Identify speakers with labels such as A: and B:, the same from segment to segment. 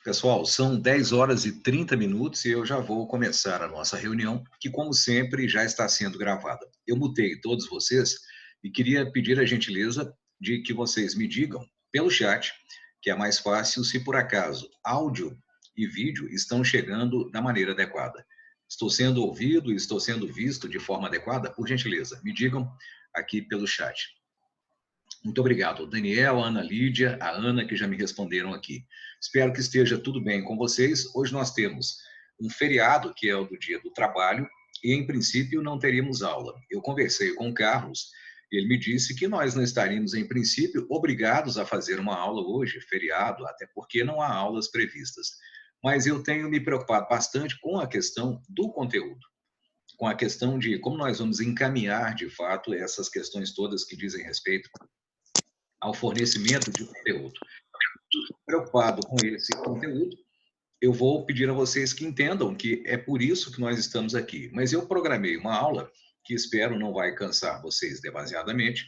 A: Pessoal, são 10 horas e 30 minutos e eu já vou começar a nossa reunião, que, como sempre, já está sendo gravada. Eu mutei todos vocês e queria pedir a gentileza de que vocês me digam pelo chat, que é mais fácil se por acaso áudio e vídeo estão chegando da maneira adequada. Estou sendo ouvido e estou sendo visto de forma adequada? Por gentileza, me digam aqui pelo chat. Muito obrigado. O Daniel, a Ana Lídia, a Ana, que já me responderam aqui. Espero que esteja tudo bem com vocês. Hoje nós temos um feriado, que é o do Dia do Trabalho, e, em princípio, não teríamos aula. Eu conversei com o Carlos, e ele me disse que nós não estaríamos, em princípio, obrigados a fazer uma aula hoje, feriado, até porque não há aulas previstas. Mas eu tenho me preocupado bastante com a questão do conteúdo, com a questão de como nós vamos encaminhar, de fato, essas questões todas que dizem respeito ao fornecimento de conteúdo. Preocupado com esse conteúdo, eu vou pedir a vocês que entendam que é por isso que nós estamos aqui. Mas eu programei uma aula que espero não vai cansar vocês demasiadamente,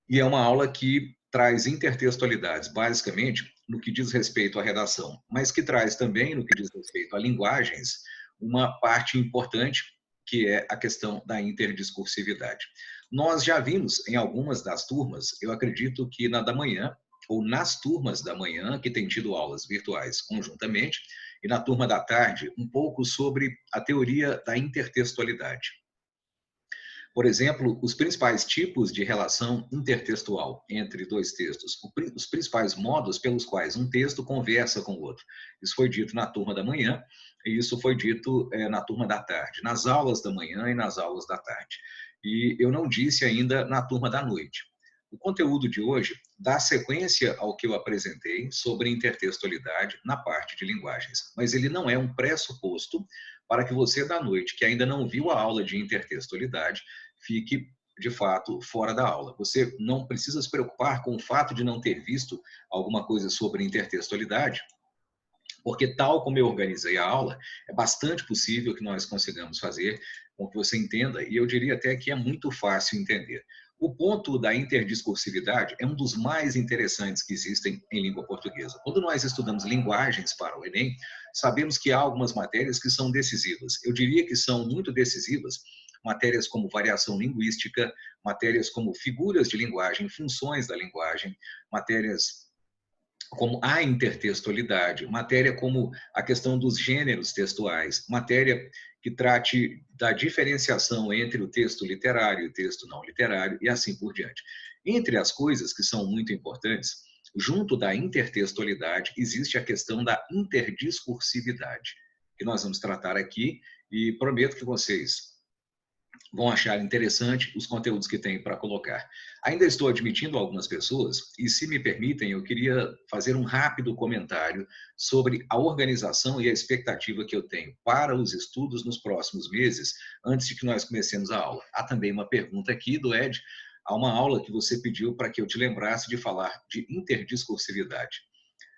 A: e é uma aula que traz intertextualidades, basicamente, no que diz respeito à redação, mas que traz também, no que diz respeito a linguagens, uma parte importante, que é a questão da interdiscursividade. Nós já vimos em algumas das turmas, eu acredito que na da manhã, ou nas turmas da manhã, que tem tido aulas virtuais conjuntamente, e na turma da tarde, um pouco sobre a teoria da intertextualidade. Por exemplo, os principais tipos de relação intertextual entre dois textos, os principais modos pelos quais um texto conversa com o outro. Isso foi dito na turma da manhã e isso foi dito na turma da tarde, nas aulas da manhã e nas aulas da tarde. E eu não disse ainda na turma da noite. O conteúdo de hoje dá sequência ao que eu apresentei sobre intertextualidade na parte de linguagens, mas ele não é um pressuposto para que você da noite, que ainda não viu a aula de intertextualidade, fique, de fato, fora da aula. Você não precisa se preocupar com o fato de não ter visto alguma coisa sobre intertextualidade, porque tal como eu organizei a aula, é bastante possível que nós consigamos fazer com que você entenda, e eu diria até que é muito fácil entender. O ponto da interdiscursividade é um dos mais interessantes que existem em língua portuguesa. Quando nós estudamos linguagens para o Enem, sabemos que há algumas matérias que são decisivas. Eu diria que são muito decisivas matérias como variação linguística, matérias como figuras de linguagem, funções da linguagem, matérias como a intertextualidade, matéria como a questão dos gêneros textuais, matéria que trate da diferenciação entre o texto literário e o texto não literário, e assim por diante. Entre as coisas que são muito importantes, junto da intertextualidade, existe a questão da interdiscursividade, que nós vamos tratar aqui, e prometo que vocês vão achar interessante os conteúdos que tem para colocar. Ainda estou admitindo algumas pessoas, e se me permitem, eu queria fazer um rápido comentário sobre a organização e a expectativa que eu tenho para os estudos nos próximos meses, antes de que nós comecemos a aula. Há também uma pergunta aqui do Ed, há uma aula que você pediu para que eu te lembrasse de falar de interdiscursividade.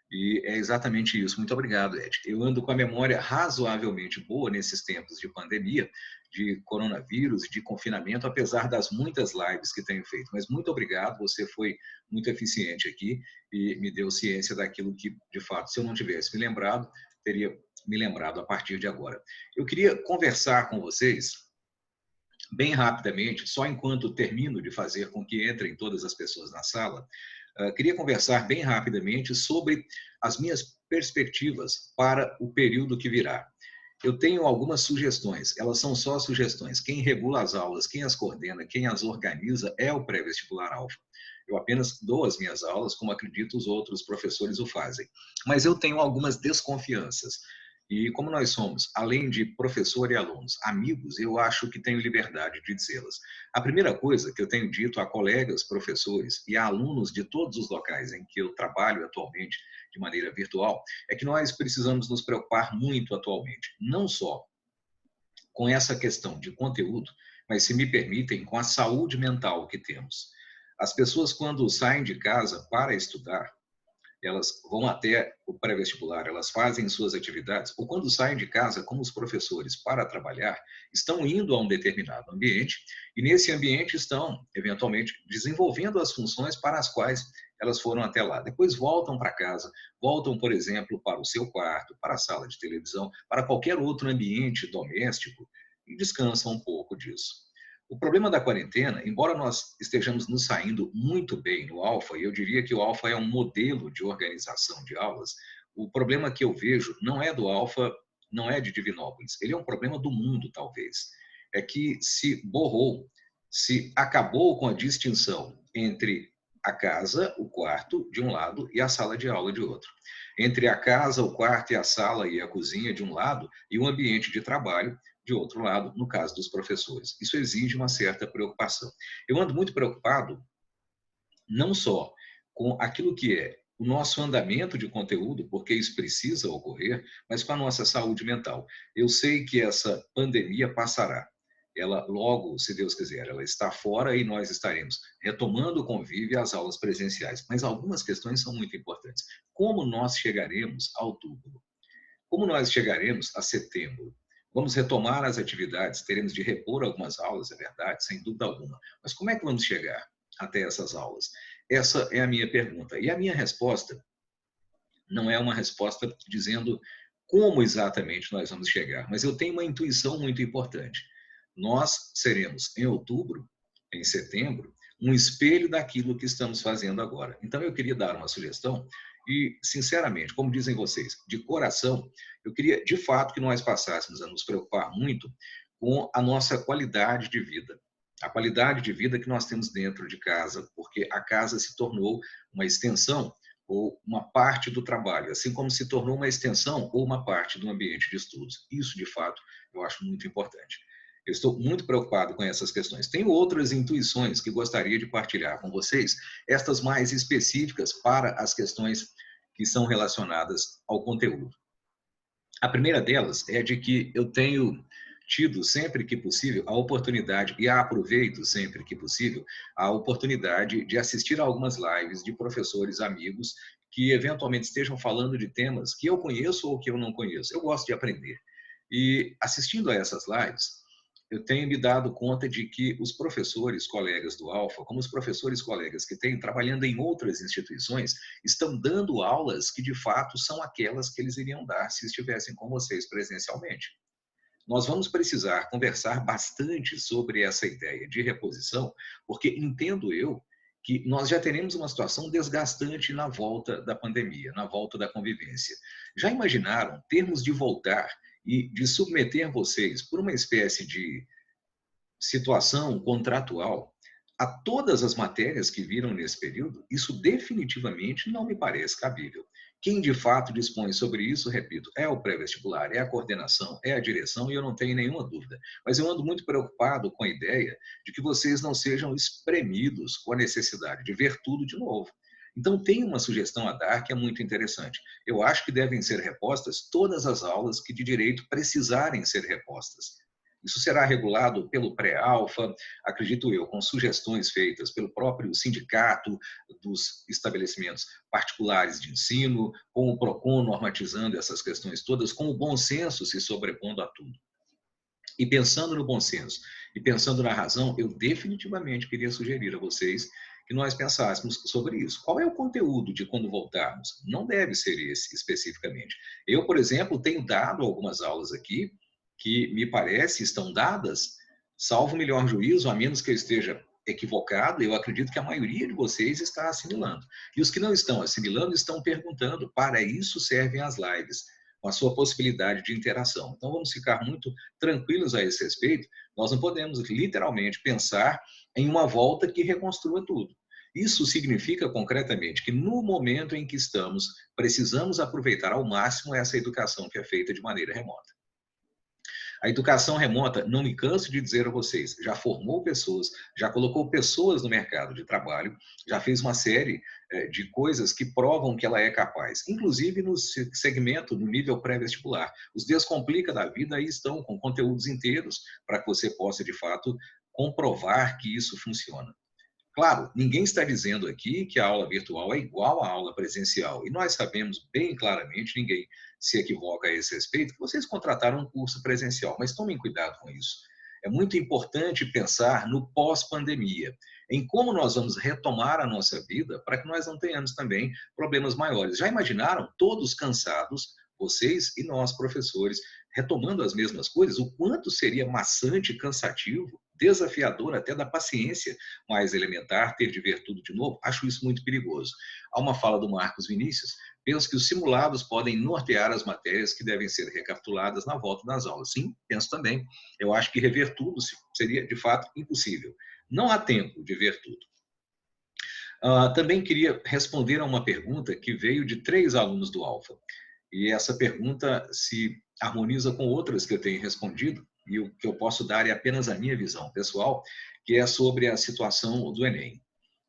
A: E é exatamente isso. Muito obrigado, Ed. Eu ando com a memória razoavelmente boa nesses tempos de pandemia, de coronavírus, de confinamento, apesar das muitas lives que tenho feito. Mas muito obrigado, você foi muito eficiente aqui e me deu ciência daquilo que, de fato, se eu não tivesse me lembrado, teria me lembrado a partir de agora. Eu queria conversar com vocês bem rapidamente, só enquanto termino de fazer com que entrem todas as pessoas na sala, queria conversar bem rapidamente sobre as minhas perspectivas para o período que virá. Eu tenho algumas sugestões, elas são só sugestões. Quem regula as aulas, quem as coordena, quem as organiza é o pré-vestibular Alfa. Eu apenas dou as minhas aulas, como acredito os outros professores o fazem. Mas eu tenho algumas desconfianças. E como nós somos, além de professor e alunos, amigos, eu acho que tenho liberdade de dizê-las. A primeira coisa que eu tenho dito a colegas, professores e a alunos de todos os locais em que eu trabalho atualmente de maneira virtual, é que nós precisamos nos preocupar muito atualmente, não só com essa questão de conteúdo, mas, se me permitem, com a saúde mental que temos. As pessoas, quando saem de casa para estudar, elas vão até o pré-vestibular, elas fazem suas atividades, ou quando saem de casa, como os professores, para trabalhar, estão indo a um determinado ambiente, e nesse ambiente estão, eventualmente, desenvolvendo as funções para as quais elas foram até lá. Depois voltam para casa, voltam, por exemplo, para o seu quarto, para a sala de televisão, para qualquer outro ambiente doméstico e descansam um pouco disso. O problema da quarentena, embora nós estejamos nos saindo muito bem no Alfa, e eu diria que o Alfa é um modelo de organização de aulas, o problema que eu vejo não é do Alfa, não é de Divinópolis, ele é um problema do mundo, talvez. É que se borrou, se acabou com a distinção entre a casa, o quarto, de um lado, e a sala de aula de outro. Entre a casa, o quarto e a sala e a cozinha de um lado, e o ambiente de trabalho de outro lado, no caso dos professores. Isso exige uma certa preocupação. Eu ando muito preocupado, não só com aquilo que é o nosso andamento de conteúdo, porque isso precisa ocorrer, mas com a nossa saúde mental. Eu sei que essa pandemia passará. Ela logo, se Deus quiser, ela está fora e nós estaremos retomando o convívio e as aulas presenciais. Mas algumas questões são muito importantes. Como nós chegaremos a outubro? Como nós chegaremos a setembro? Vamos retomar as atividades, teremos de repor algumas aulas, é verdade, sem dúvida alguma. Mas como é que vamos chegar até essas aulas? Essa é a minha pergunta. E a minha resposta não é uma resposta dizendo como exatamente nós vamos chegar, mas eu tenho uma intuição muito importante. Nós seremos, em outubro, em setembro, um espelho daquilo que estamos fazendo agora. Então, eu queria dar uma sugestão e, sinceramente, como dizem vocês, de coração, eu queria, de fato, que nós passássemos a nos preocupar muito com a nossa qualidade de vida. A qualidade de vida que nós temos dentro de casa, porque a casa se tornou uma extensão ou uma parte do trabalho, assim como se tornou uma extensão ou uma parte do ambiente de estudos. Isso, de fato, eu acho muito importante. Eu estou muito preocupado com essas questões. Tenho outras intuições que gostaria de partilhar com vocês, estas mais específicas para as questões que são relacionadas ao conteúdo. A primeira delas é de que eu tenho tido sempre que possível a oportunidade, e a aproveito sempre que possível, a oportunidade de assistir a algumas lives de professores amigos que eventualmente estejam falando de temas que eu conheço ou que eu não conheço. Eu gosto de aprender. E assistindo a essas lives, eu tenho me dado conta de que os professores colegas do Alfa, como os professores colegas que têm trabalhando em outras instituições, estão dando aulas que de fato são aquelas que eles iriam dar se estivessem com vocês presencialmente. Nós vamos precisar conversar bastante sobre essa ideia de reposição, porque entendo eu que nós já teremos uma situação desgastante na volta da pandemia, na volta da convivência. Já imaginaram termos de voltar e de submeter vocês por uma espécie de situação contratual a todas as matérias que viram nesse período? Isso definitivamente não me parece cabível. Quem de fato dispõe sobre isso, repito, é o pré-vestibular, é a coordenação, é a direção, e eu não tenho nenhuma dúvida. Mas eu ando muito preocupado com a ideia de que vocês não sejam espremidos com a necessidade de ver tudo de novo. Então, tem uma sugestão a dar que é muito interessante. Eu acho que devem ser repostas todas as aulas que de direito precisarem ser repostas. Isso será regulado pelo pré-alfa, acredito eu, com sugestões feitas pelo próprio sindicato dos estabelecimentos particulares de ensino, com o PROCON normatizando essas questões todas, com o bom senso se sobrepondo a tudo. E pensando no bom senso e pensando na razão, eu definitivamente queria sugerir a vocês que nós pensássemos sobre isso. Qual é o conteúdo de quando voltarmos? Não deve ser esse especificamente. Eu, por exemplo, tenho dado algumas aulas aqui que me parece estão dadas, salvo o melhor juízo, a menos que eu esteja equivocado, eu acredito que a maioria de vocês está assimilando. E os que não estão assimilando estão perguntando, para isso servem as lives, com a sua possibilidade de interação. Então vamos ficar muito tranquilos a esse respeito, nós não podemos literalmente pensar em uma volta que reconstrua tudo. Isso significa concretamente que no momento em que estamos, precisamos aproveitar ao máximo essa educação que é feita de maneira remota. A educação remota, não me canso de dizer a vocês, já formou pessoas, já colocou pessoas no mercado de trabalho, já fez uma série de coisas que provam que ela é capaz, inclusive no segmento, no nível pré-vestibular. Os Descomplica da vida aí estão com conteúdos inteiros para que você possa, de fato, comprovar que isso funciona. Claro, ninguém está dizendo aqui que a aula virtual é igual à aula presencial. E nós sabemos bem claramente, ninguém se equivoca a esse respeito, que vocês contrataram um curso presencial. Mas tomem cuidado com isso. É muito importante pensar no pós-pandemia, em como nós vamos retomar a nossa vida para que nós não tenhamos também problemas maiores. Já imaginaram, todos cansados, vocês e nós, professores, retomando as mesmas coisas? O quanto seria maçante, cansativo, desafiador até da paciência mais elementar, ter de ver tudo de novo? Acho isso muito perigoso. Há uma fala do Marcos Vinícius: penso que os simulados podem nortear as matérias que devem ser recapituladas na volta das aulas. Sim, penso também. Eu acho que rever tudo seria, de fato, impossível. Não há tempo de ver tudo. Também queria responder a uma pergunta que veio de 3 alunos do Alfa. E essa pergunta se harmoniza com outras que eu tenho respondido, e o que eu posso dar é apenas a minha visão pessoal, que é sobre a situação do Enem,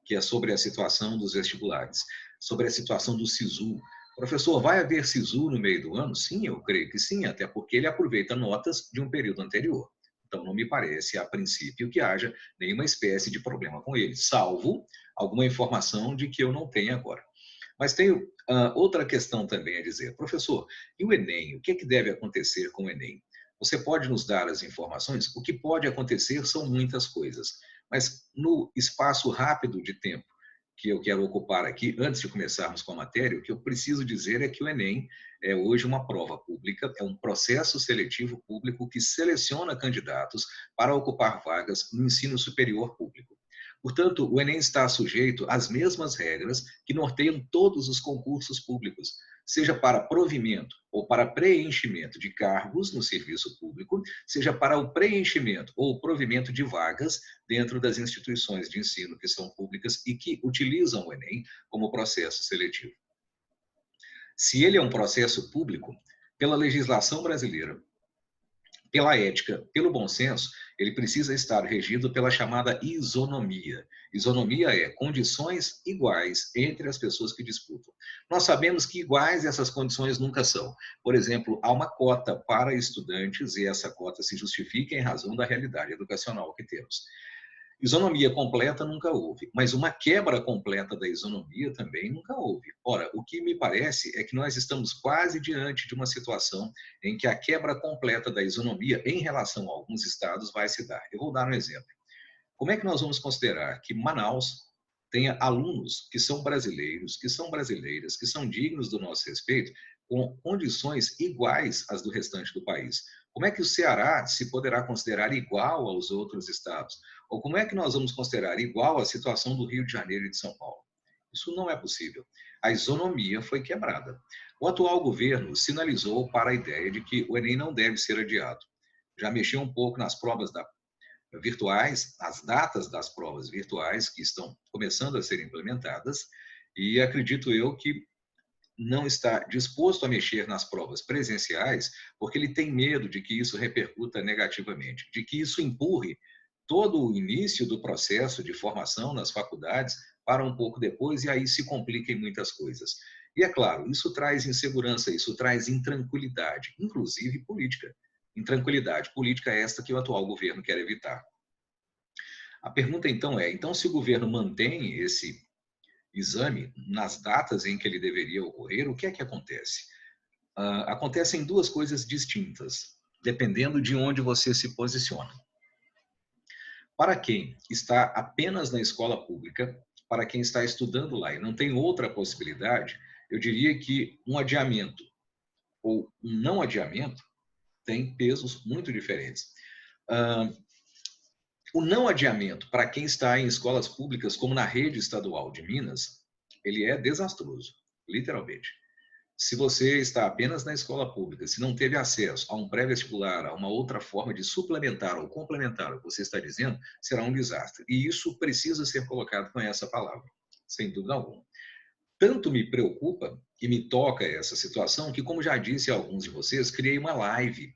A: que é sobre a situação dos vestibulares, sobre a situação do SISU. Professor, vai haver SISU no meio do ano? Sim, eu creio que sim, até porque ele aproveita notas de um período anterior. Então, não me parece, a princípio, que haja nenhuma espécie de problema com ele, salvo alguma informação de que eu não tenho agora. Mas tenho outra questão também a dizer. Professor, e o Enem? O que é que deve acontecer com o Enem? Você pode nos dar as informações? O que pode acontecer são muitas coisas, mas no espaço rápido de tempo que eu quero ocupar aqui, antes de começarmos com a matéria, o que eu preciso dizer é que o Enem é hoje uma prova pública, é um processo seletivo público que seleciona candidatos para ocupar vagas no ensino superior público. Portanto, o Enem está sujeito às mesmas regras que norteiam todos os concursos públicos, seja para provimento ou para preenchimento de cargos no serviço público, seja para o preenchimento ou provimento de vagas dentro das instituições de ensino que são públicas e que utilizam o Enem como processo seletivo. Se ele é um processo público, pela legislação brasileira, pela ética, pelo bom senso, ele precisa estar regido pela chamada isonomia. Isonomia é condições iguais entre as pessoas que disputam. Nós sabemos que iguais essas condições nunca são. Por exemplo, há uma cota para estudantes e essa cota se justifica em razão da realidade educacional que temos. Isonomia completa nunca houve, mas uma quebra completa da isonomia também nunca houve. Ora, o que me parece é que nós estamos quase diante de uma situação em que a quebra completa da isonomia em relação a alguns estados vai se dar. Eu vou dar um exemplo. Como é que nós vamos considerar que Manaus tenha alunos que são brasileiros, que são brasileiras, que são dignos do nosso respeito, com condições iguais às do restante do país? Como é que o Ceará se poderá considerar igual aos outros estados? Ou como é que nós vamos considerar igual a situação do Rio de Janeiro e de São Paulo? Isso não é possível. A isonomia foi quebrada. O atual governo sinalizou para a ideia de que o Enem não deve ser adiado. Já mexeu um pouco nas provas virtuais, as datas das provas virtuais que estão começando a ser implementadas, e acredito eu que não está disposto a mexer nas provas presenciais, porque ele tem medo de que isso repercuta negativamente, de que isso empurre todo o início do processo de formação nas faculdades para um pouco depois, e aí se compliquem muitas coisas. E é claro, isso traz insegurança, isso traz intranquilidade, inclusive política. Intranquilidade política é esta que o atual governo quer evitar. A pergunta então é, então se o governo mantém esse exame nas datas em que ele deveria ocorrer, o que é que acontece? Acontecem duas coisas distintas, dependendo de onde você se posiciona. Para quem está apenas na escola pública, para quem está estudando lá e não tem outra possibilidade, eu diria que um adiamento ou um não adiamento tem pesos muito diferentes. O não adiamento para quem está em escolas públicas, como na rede estadual de Minas, ele é desastroso, literalmente. Se você está apenas na escola pública, se não teve acesso a um pré-vestibular, a uma outra forma de suplementar ou complementar o que você está dizendo, será um desastre. E isso precisa ser colocado com essa palavra, sem dúvida alguma. Tanto me preocupa e me toca essa situação que, como já disse a alguns de vocês, criei uma live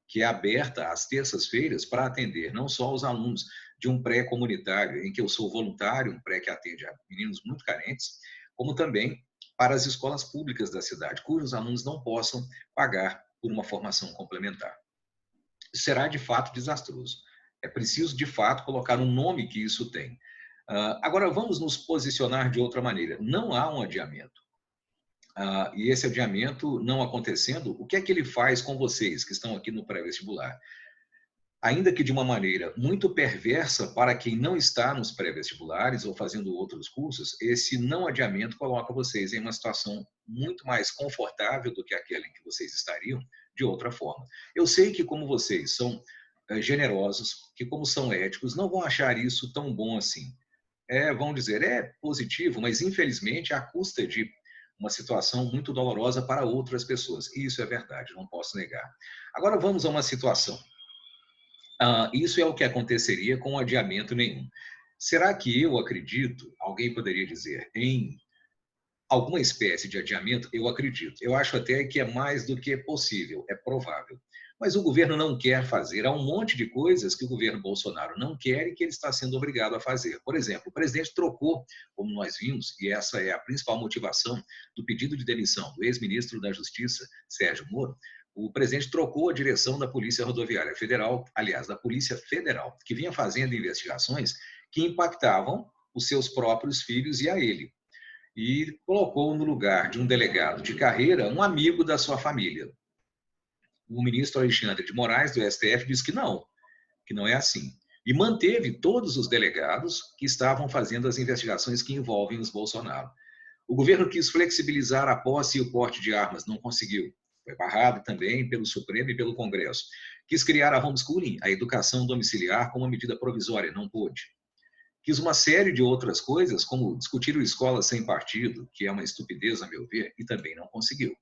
A: que é aberta às terças-feiras para atender não só os alunos de um pré-comunitário, em que eu sou voluntário, um pré que atende a meninos muito carentes, como também para as escolas públicas da cidade, cujos alunos não possam pagar por uma formação complementar. Será de fato desastroso. É preciso, de fato, colocar um nome que isso tem. Agora, vamos nos posicionar de outra maneira. Não há um adiamento. E esse adiamento não acontecendo, o que é que ele faz com vocês que estão aqui no pré-vestibular? ainda que de uma maneira muito perversa para quem não está nos pré-vestibulares ou fazendo outros cursos, esse não adiamento coloca vocês em uma situação muito mais confortável do que aquela em que vocês estariam de outra forma. Eu sei que como vocês são generosos, que como são éticos, não vão achar isso tão bom assim. Vão dizer, é positivo, mas infelizmente à custa de uma situação muito dolorosa para outras pessoas. E isso é verdade, não posso negar. Agora vamos a uma situação. Isso é o que aconteceria com adiamento nenhum. Será que eu acredito, alguém poderia dizer, em alguma espécie de adiamento? Eu acredito. Eu acho até que é mais do que possível, é provável. Mas o governo não quer fazer. Há um monte de coisas que o governo Bolsonaro não quer e que ele está sendo obrigado a fazer. Por exemplo, o presidente trocou, como nós vimos, e essa é a principal motivação do pedido de demissão do ex-ministro da Justiça, Sérgio Moro. O presidente trocou a direção da Polícia Rodoviária Federal, aliás, da Polícia Federal, que vinha fazendo investigações que impactavam os seus próprios filhos e a ele. E colocou no lugar de um delegado de carreira um amigo da sua família. O ministro Alexandre de Moraes, do STF, disse que não é assim. E manteve todos os delegados que estavam fazendo as investigações que envolvem os Bolsonaro. O governo quis flexibilizar a posse e o porte de armas, não conseguiu. Foi barrado também pelo Supremo e pelo Congresso. Quis criar a homeschooling, a educação domiciliar, como uma medida provisória, não pôde. Quis uma série de outras coisas, como discutir o escola sem partido, que é uma estupidez, a meu ver, e também não conseguiu.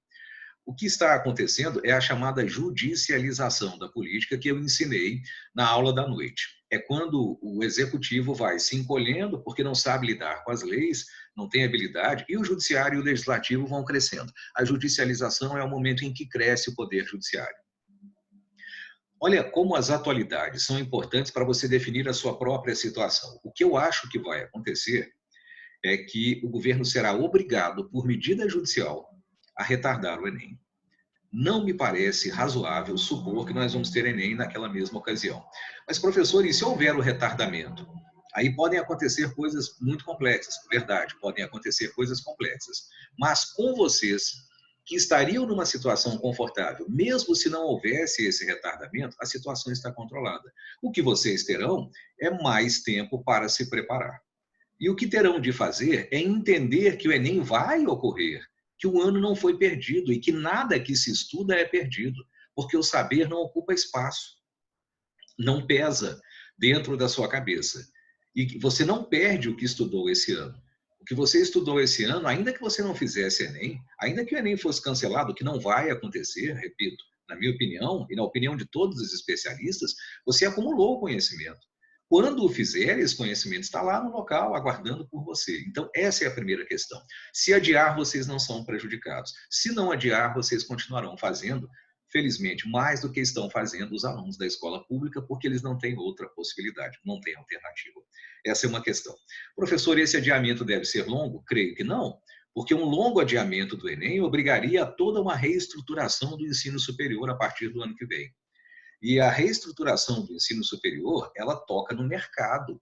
A: O que está acontecendo é a chamada judicialização da política que eu ensinei na aula da noite. É quando o executivo vai se encolhendo porque não sabe lidar com as leis, não tem habilidade, e o judiciário e o legislativo vão crescendo. A judicialização é o momento em que cresce o poder judiciário. Olha como as atualidades são importantes para você definir a sua própria situação. O que eu acho que vai acontecer é que o governo será obrigado, por medida judicial, a retardar o Enem. Não me parece razoável supor que nós vamos ter Enem naquela mesma ocasião. Mas, professor, e se houver o retardamento? Aí podem acontecer coisas muito complexas, verdade, podem acontecer coisas complexas. Mas com vocês, que estariam numa situação confortável, mesmo se não houvesse esse retardamento, a situação está controlada. O que vocês terão é mais tempo para se preparar. E o que terão de fazer é entender que o Enem vai ocorrer, que o ano não foi perdido e que nada que se estuda é perdido, porque o saber não ocupa espaço, não pesa dentro da sua cabeça. E você não perde o que estudou esse ano. O que você estudou esse ano, ainda que você não fizesse Enem, ainda que o Enem fosse cancelado, que não vai acontecer, repito, na minha opinião e na opinião de todos os especialistas, você acumulou o conhecimento. Quando o fizer, esse conhecimento está lá no local, aguardando por você. Então, essa é a primeira questão. Se adiar, vocês não são prejudicados. Se não adiar, vocês continuarão fazendo, felizmente, mais do que estão fazendo os alunos da escola pública, porque eles não têm outra possibilidade, não têm alternativa. Essa é uma questão. Professor, esse adiamento deve ser longo? Creio que não, porque um longo adiamento do Enem obrigaria a toda uma reestruturação do ensino superior a partir do ano que vem. E a reestruturação do ensino superior, ela toca no mercado.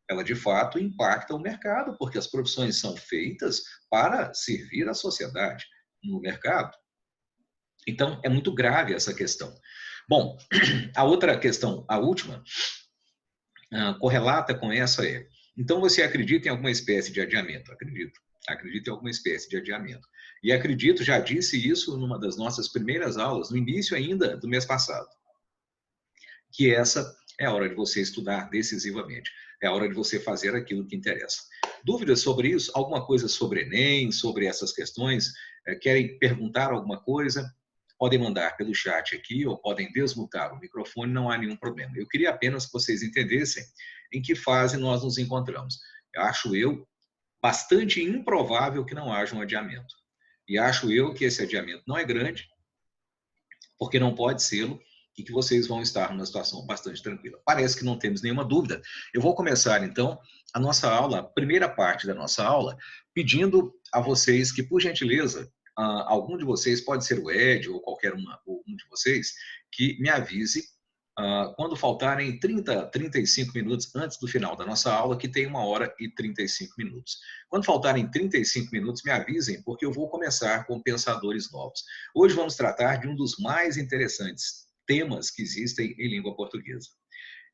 A: Ela, de fato, impacta o mercado, porque as profissões são feitas para servir a sociedade no mercado. Então, é muito grave essa questão. Bom, a outra questão, a última, correlata com essa é, então você acredita em alguma espécie de adiamento? Acredito. Acredito em alguma espécie de adiamento. E acredito, já disse isso numa das nossas primeiras aulas, no início ainda do mês passado, que essa é a hora de você estudar decisivamente. É a hora de você fazer aquilo que interessa. Dúvidas sobre isso? Alguma coisa sobre Enem, sobre essas questões? Querem perguntar alguma coisa? Podem mandar pelo chat aqui ou podem desmutar o microfone, não há nenhum problema. Eu queria apenas que vocês entendessem em que fase nós nos encontramos. Acho eu bastante improvável que não haja um adiamento. E acho eu que esse adiamento não é grande, porque não pode ser-lo, e que vocês vão estar numa situação bastante tranquila. Parece que não temos nenhuma dúvida. Eu vou começar, então, a nossa aula, a primeira parte da nossa aula, pedindo a vocês que, por gentileza, algum de vocês, pode ser o Ed ou qualquer um de vocês, que me avise quando faltarem 35 minutos antes do final da nossa aula, que tem 1h e 35 minutos. Quando faltarem 35 minutos, me avisem, porque eu vou começar com pensadores novos. Hoje vamos tratar de um dos mais interessantes temas que existem em língua portuguesa.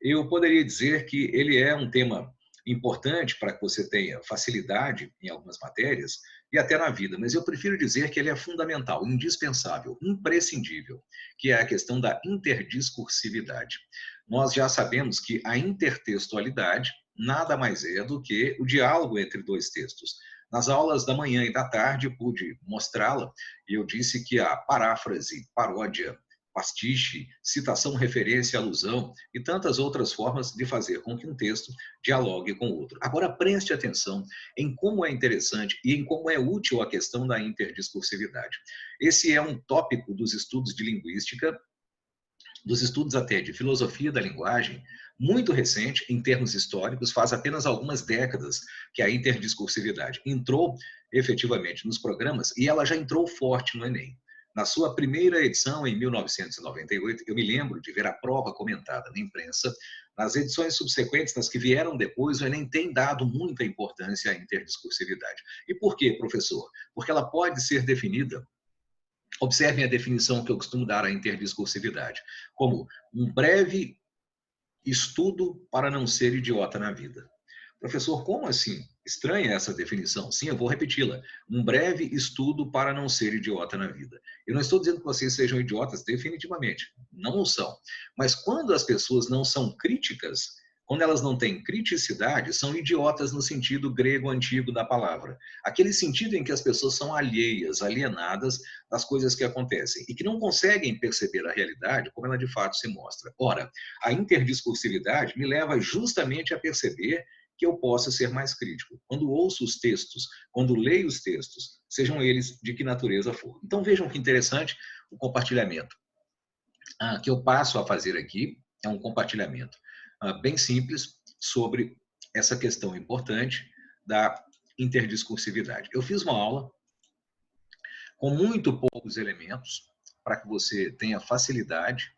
A: Eu poderia dizer que ele é um tema importante para que você tenha facilidade em algumas matérias e até na vida, mas eu prefiro dizer que ele é fundamental, indispensável, imprescindível, que é a questão da interdiscursividade. Nós já sabemos que a intertextualidade nada mais é do que o diálogo entre dois textos. Nas aulas da manhã e da tarde pude mostrá-la e eu disse que a paráfrase, paródia, pastiche, citação, referência, alusão e tantas outras formas de fazer com que um texto dialogue com o outro. Agora preste atenção em como é interessante e em como é útil a questão da interdiscursividade. Esse é um tópico dos estudos de linguística, dos estudos até de filosofia da linguagem, muito recente em termos históricos, faz apenas algumas décadas que a interdiscursividade entrou efetivamente nos programas e ela já entrou forte no Enem. Na sua primeira edição, em 1998, eu me lembro de ver a prova comentada na imprensa. Nas edições subsequentes, nas que vieram depois, o Enem tem dado muita importância à interdiscursividade. E por quê, professor? Porque ela pode ser definida, observem a definição que eu costumo dar à interdiscursividade, como um breve estudo para não ser idiota na vida. Professor, como assim? Estranha essa definição. Sim, eu vou repeti-la. Um breve estudo para não ser idiota na vida. Eu não estou dizendo que vocês sejam idiotas, definitivamente. Não o são. Mas quando as pessoas não são críticas, quando elas não têm criticidade, são idiotas no sentido grego antigo da palavra. Aquele sentido em que as pessoas são alheias, alienadas das coisas que acontecem e que não conseguem perceber a realidade como ela de fato se mostra. Ora, a interdiscursividade me leva justamente a perceber que eu possa ser mais crítico. Quando ouço os textos, quando leio os textos, sejam eles de que natureza for. Então vejam que interessante o compartilhamento. Que eu passo a fazer aqui é um compartilhamento bem simples sobre essa questão importante da interdiscursividade. Eu fiz uma aula com muito poucos elementos para que você tenha facilidade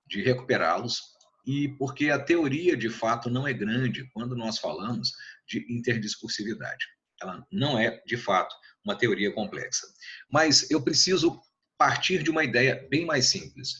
A: de recuperá-los e porque a teoria, de fato, não é grande quando nós falamos de interdiscursividade. Ela não é, de fato, uma teoria complexa. Mas eu preciso partir de uma ideia bem mais simples.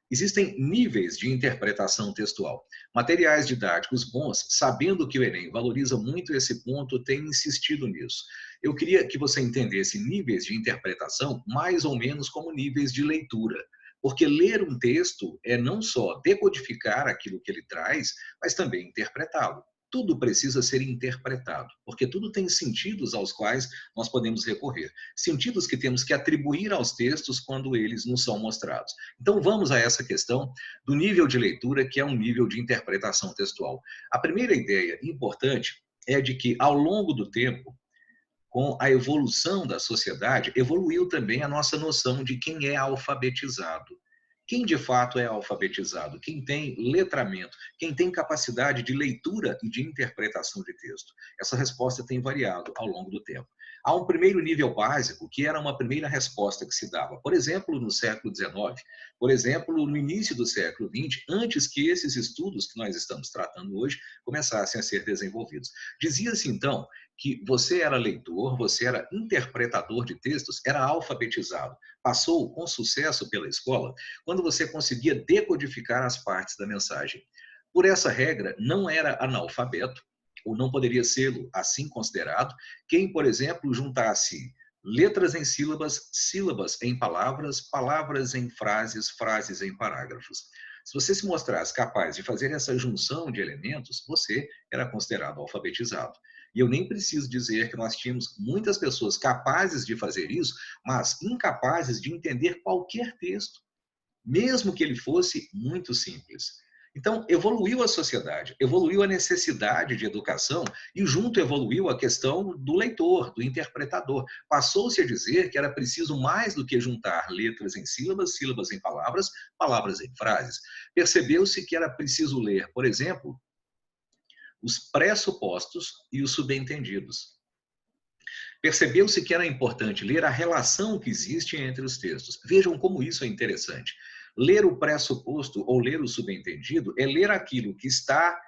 A: Existem níveis de interpretação textual. Materiais didáticos bons, sabendo que o Enem valoriza muito esse ponto, têm insistido nisso. Eu queria que você entendesse níveis de interpretação mais ou menos como níveis de leitura. Porque ler um texto é não só decodificar aquilo que ele traz, mas também interpretá-lo. Tudo precisa ser interpretado, porque tudo tem sentidos aos quais nós podemos recorrer. Sentidos que temos que atribuir aos textos quando eles nos são mostrados. Então vamos a essa questão do nível de leitura, que é um nível de interpretação textual. A primeira ideia importante é de que, ao longo do tempo, com a evolução da sociedade, evoluiu também a nossa noção de quem é alfabetizado. Quem de fato é alfabetizado? Quem tem letramento? Quem tem capacidade de leitura e de interpretação de texto? Essa resposta tem variado ao longo do tempo. Há um primeiro nível básico, que era uma primeira resposta que se dava, por exemplo, no século XIX, por exemplo, no início do século XX, antes que esses estudos que nós estamos tratando hoje começassem a ser desenvolvidos. Dizia-se, então, que você era leitor, você era interpretador de textos, era alfabetizado. Passou com sucesso pela escola quando você conseguia decodificar as partes da mensagem. Por essa regra, não era analfabeto, ou não poderia ser assim considerado, quem, por exemplo, juntasse letras em sílabas, sílabas em palavras, palavras em frases, frases em parágrafos. Se você se mostrasse capaz de fazer essa junção de elementos, você era considerado alfabetizado. E eu nem preciso dizer que nós tínhamos muitas pessoas capazes de fazer isso, mas incapazes de entender qualquer texto, mesmo que ele fosse muito simples. Então, evoluiu a sociedade, evoluiu a necessidade de educação e junto evoluiu a questão do leitor, do interpretador. Passou-se a dizer que era preciso mais do que juntar letras em sílabas, sílabas em palavras, palavras em frases. Percebeu-se que era preciso ler, por exemplo, os pressupostos e os subentendidos. Percebeu-se que era importante ler a relação que existe entre os textos. Vejam como isso é interessante. Ler o pressuposto ou ler o subentendido é ler aquilo que está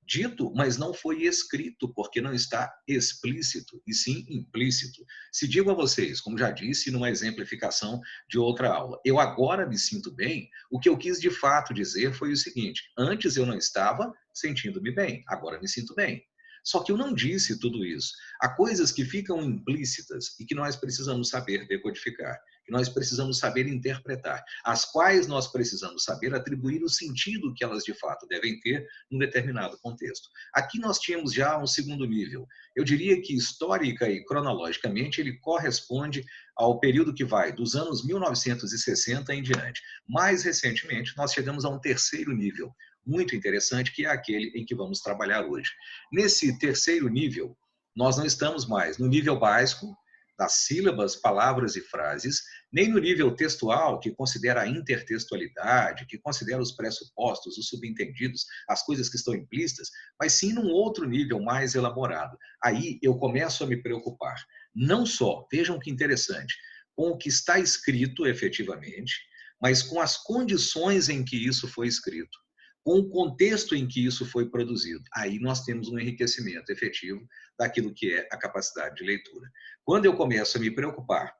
A: dito, mas não foi escrito, porque não está explícito, e sim implícito. Se digo a vocês, como já disse numa exemplificação de outra aula, eu agora me sinto bem, o que eu quis de fato dizer foi o seguinte: antes eu não estava sentindo-me bem, agora me sinto bem. Só que eu não disse tudo isso. Há coisas que ficam implícitas e que nós precisamos saber decodificar, que nós precisamos saber interpretar, as quais nós precisamos saber atribuir o sentido que elas de fato devem ter num determinado contexto. Aqui nós tínhamos já um segundo nível. Eu diria que histórica e cronologicamente ele corresponde ao período que vai dos anos 1960 em diante. Mais recentemente, nós chegamos a um terceiro nível, muito interessante, que é aquele em que vamos trabalhar hoje. Nesse terceiro nível, nós não estamos mais no nível básico das sílabas, palavras e frases, nem no nível textual, que considera a intertextualidade, que considera os pressupostos, os subentendidos, as coisas que estão implícitas, mas sim num outro nível mais elaborado. Aí eu começo a me preocupar, não só, vejam que interessante, com o que está escrito efetivamente, mas com as condições em que isso foi escrito, com o contexto em que isso foi produzido. Aí nós temos um enriquecimento efetivo daquilo que é a capacidade de leitura. Quando eu começo a me preocupar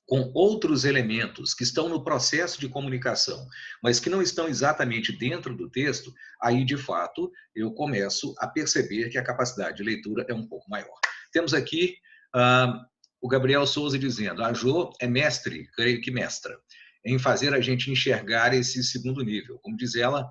A: com outros elementos que estão no processo de comunicação, mas que não estão exatamente dentro do texto, aí, de fato, eu começo a perceber que a capacidade de leitura é um pouco maior. Temos aqui o Gabriel Souza dizendo: a Jo é mestre, creio que mestra, em fazer a gente enxergar esse segundo nível. Como diz ela,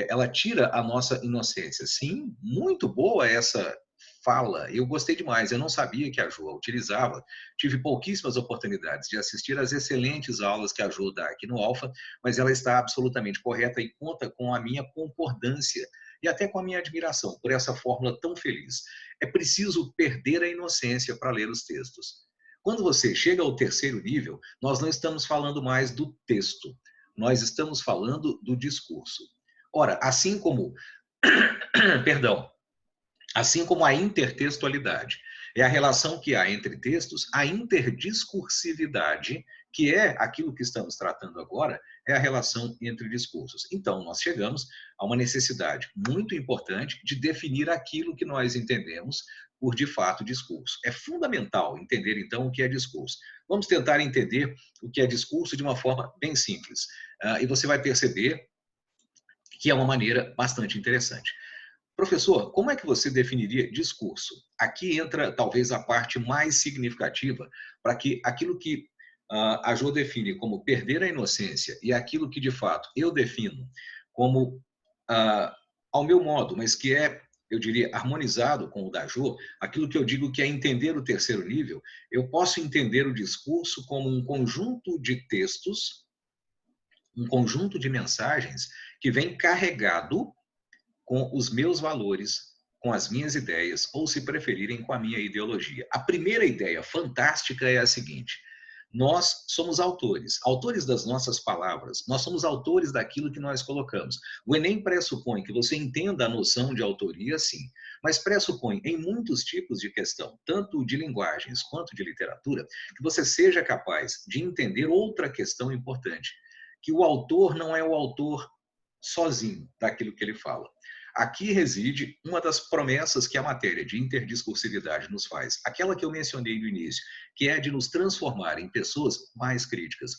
A: ela tira a nossa inocência. Sim, muito boa essa fala, eu gostei demais, eu não sabia que a Jo utilizava, tive pouquíssimas oportunidades de assistir às excelentes aulas que a Jo dá aqui no Alfa, mas ela está absolutamente correta e conta com a minha concordância e até com a minha admiração por essa fórmula tão feliz. É preciso perder a inocência para ler os textos. Quando você chega ao terceiro nível, nós não estamos falando mais do texto, nós estamos falando do discurso. Ora, assim como, perdão, assim como a intertextualidade é a relação que há entre textos, a interdiscursividade, que é aquilo que estamos tratando agora, é a relação entre discursos. Então, nós chegamos a uma necessidade muito importante de definir aquilo que nós entendemos por, de fato, discurso. É fundamental entender, então, o que é discurso. Vamos tentar entender o que é discurso de uma forma bem simples. E você vai perceber que é uma maneira bastante interessante. Professor, como é que você definiria discurso? Aqui entra talvez a parte mais significativa para que aquilo que a Jo define como perder a inocência e aquilo que de fato eu defino como ao meu modo, mas que é, eu diria, harmonizado com o da Jo, aquilo que eu digo que é entender o terceiro nível, eu posso entender o discurso como um conjunto de textos, um conjunto de mensagens que vem carregado com os meus valores, com as minhas ideias, ou, se preferirem, com a minha ideologia. A primeira ideia fantástica é a seguinte: nós somos autores, autores das nossas palavras, nós somos autores daquilo que nós colocamos. O Enem pressupõe que você entenda a noção de autoria, sim, mas pressupõe em muitos tipos de questão, tanto de linguagens quanto de literatura, que você seja capaz de entender outra questão importante, que o autor não é o autor sozinho daquilo que ele fala. Aqui reside uma das promessas que a matéria de interdiscursividade nos faz, aquela que eu mencionei no início, que é de nos transformar em pessoas mais críticas.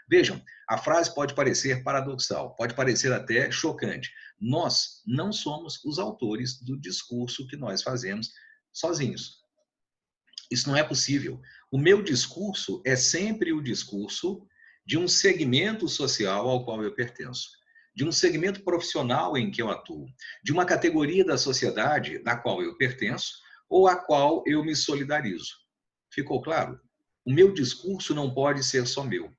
A: Vejam, a frase pode parecer paradoxal, pode parecer até chocante. Nós não somos os autores do discurso que nós fazemos sozinhos. Isso não é possível. O meu discurso é sempre o discurso de um segmento social ao qual eu pertenço, de um segmento profissional em que eu atuo, de uma categoria da sociedade na qual eu pertenço ou a qual eu me solidarizo. Ficou claro? O meu discurso não pode ser só meu.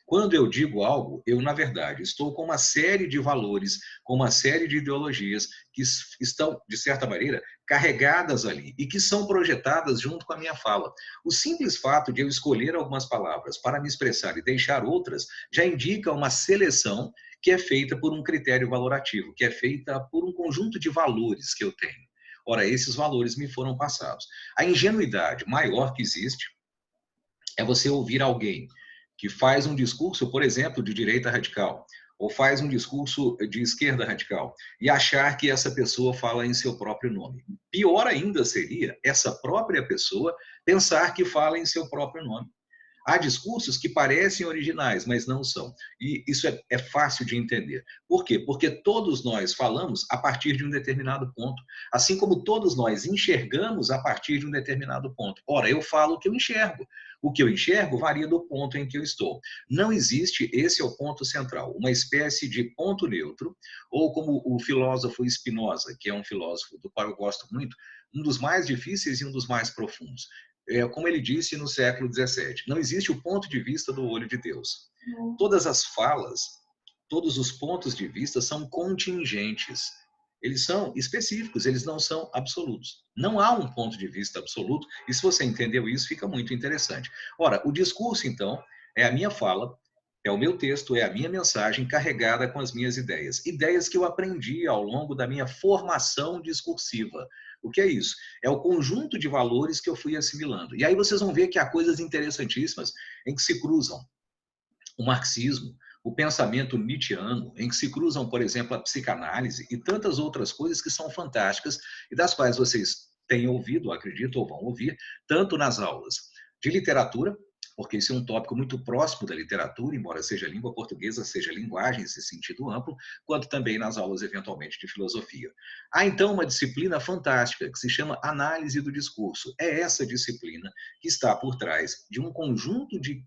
A: Quando eu digo algo, eu, na verdade, estou com uma série de valores, com uma série de ideologias que estão, de certa maneira, carregadas ali e que são projetadas junto com a minha fala. O simples fato de eu escolher algumas palavras para me expressar e deixar outras já indica uma seleção que é feita por um critério valorativo, que é feita por um conjunto de valores que eu tenho. Ora, esses valores me foram passados. A ingenuidade maior que existe é você ouvir alguém que faz um discurso, por exemplo, de direita radical, ou faz um discurso de esquerda radical e achar que essa pessoa fala em seu próprio nome. Pior ainda seria essa própria pessoa pensar que fala em seu próprio nome. Há discursos que parecem originais, mas não são. E isso é fácil de entender. Por quê? Porque todos nós falamos a partir de um determinado ponto, assim como todos nós enxergamos a partir de um determinado ponto. Ora, eu falo o que eu enxergo. O que eu enxergo varia do ponto em que eu estou. Não existe, esse é o ponto central, uma espécie de ponto neutro, ou como o filósofo Spinoza, que é um filósofo do qual eu gosto muito, um dos mais difíceis e um dos mais profundos. Como ele disse no século XVII, não existe o ponto de vista do olho de Deus. Todas as falas, todos os pontos de vista são contingentes. Eles são específicos, eles não são absolutos. Não há um ponto de vista absoluto, e se você entendeu isso, fica muito interessante. Ora, o discurso, então, é a minha fala, é o meu texto, é a minha mensagem carregada com as minhas ideias. Ideias que eu aprendi ao longo da minha formação discursiva. O que é isso? É o conjunto de valores que eu fui assimilando. E aí vocês vão ver que há coisas interessantíssimas em que se cruzam o marxismo, o pensamento nietzschiano, em que se cruzam, por exemplo, a psicanálise e tantas outras coisas que são fantásticas e das quais vocês têm ouvido, acredito, ou vão ouvir, tanto nas aulas de literatura, porque esse é um tópico muito próximo da literatura, embora seja língua portuguesa, seja linguagem, nesse sentido amplo, quanto também nas aulas, eventualmente, de filosofia. Há, então, uma disciplina fantástica que se chama análise do discurso. É essa disciplina que está por trás de um conjunto de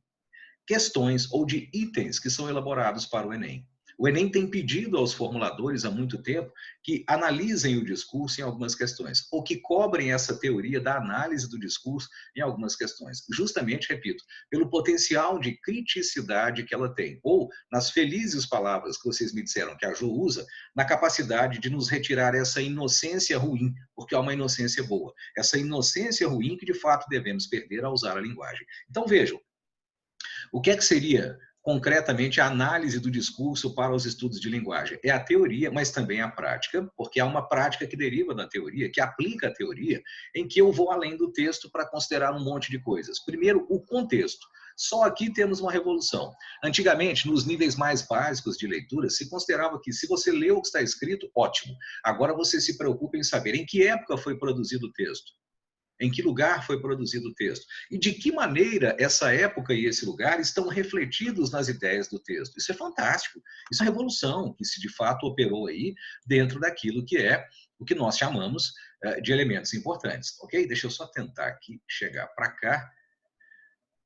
A: questões ou de itens que são elaborados para o Enem. O Enem tem pedido aos formuladores há muito tempo que analisem o discurso em algumas questões, ou que cobrem essa teoria da análise do discurso em algumas questões. Justamente, repito, pelo potencial de criticidade que ela tem, ou, nas felizes palavras que vocês me disseram que a Jo usa, na capacidade de nos retirar essa inocência ruim, porque há uma inocência boa. Essa inocência ruim que, de fato, devemos perder ao usar a linguagem. Então, vejam, o que é que seria, concretamente, a análise do discurso para os estudos de linguagem? É a teoria, mas também a prática, porque há uma prática que deriva da teoria, que aplica a teoria, em que eu vou além do texto para considerar um monte de coisas. Primeiro, o contexto. Só aqui temos uma revolução. Antigamente, nos níveis mais básicos de leitura, se considerava que se você lê o que está escrito, ótimo. Agora você se preocupa em saber em que época foi produzido o texto. Em que lugar foi produzido o texto? E de que maneira essa época e esse lugar estão refletidos nas ideias do texto? Isso é fantástico. Isso é revolução que se de fato operou aí dentro daquilo que é o que nós chamamos de elementos importantes. Ok? Deixa eu só tentar aqui chegar para cá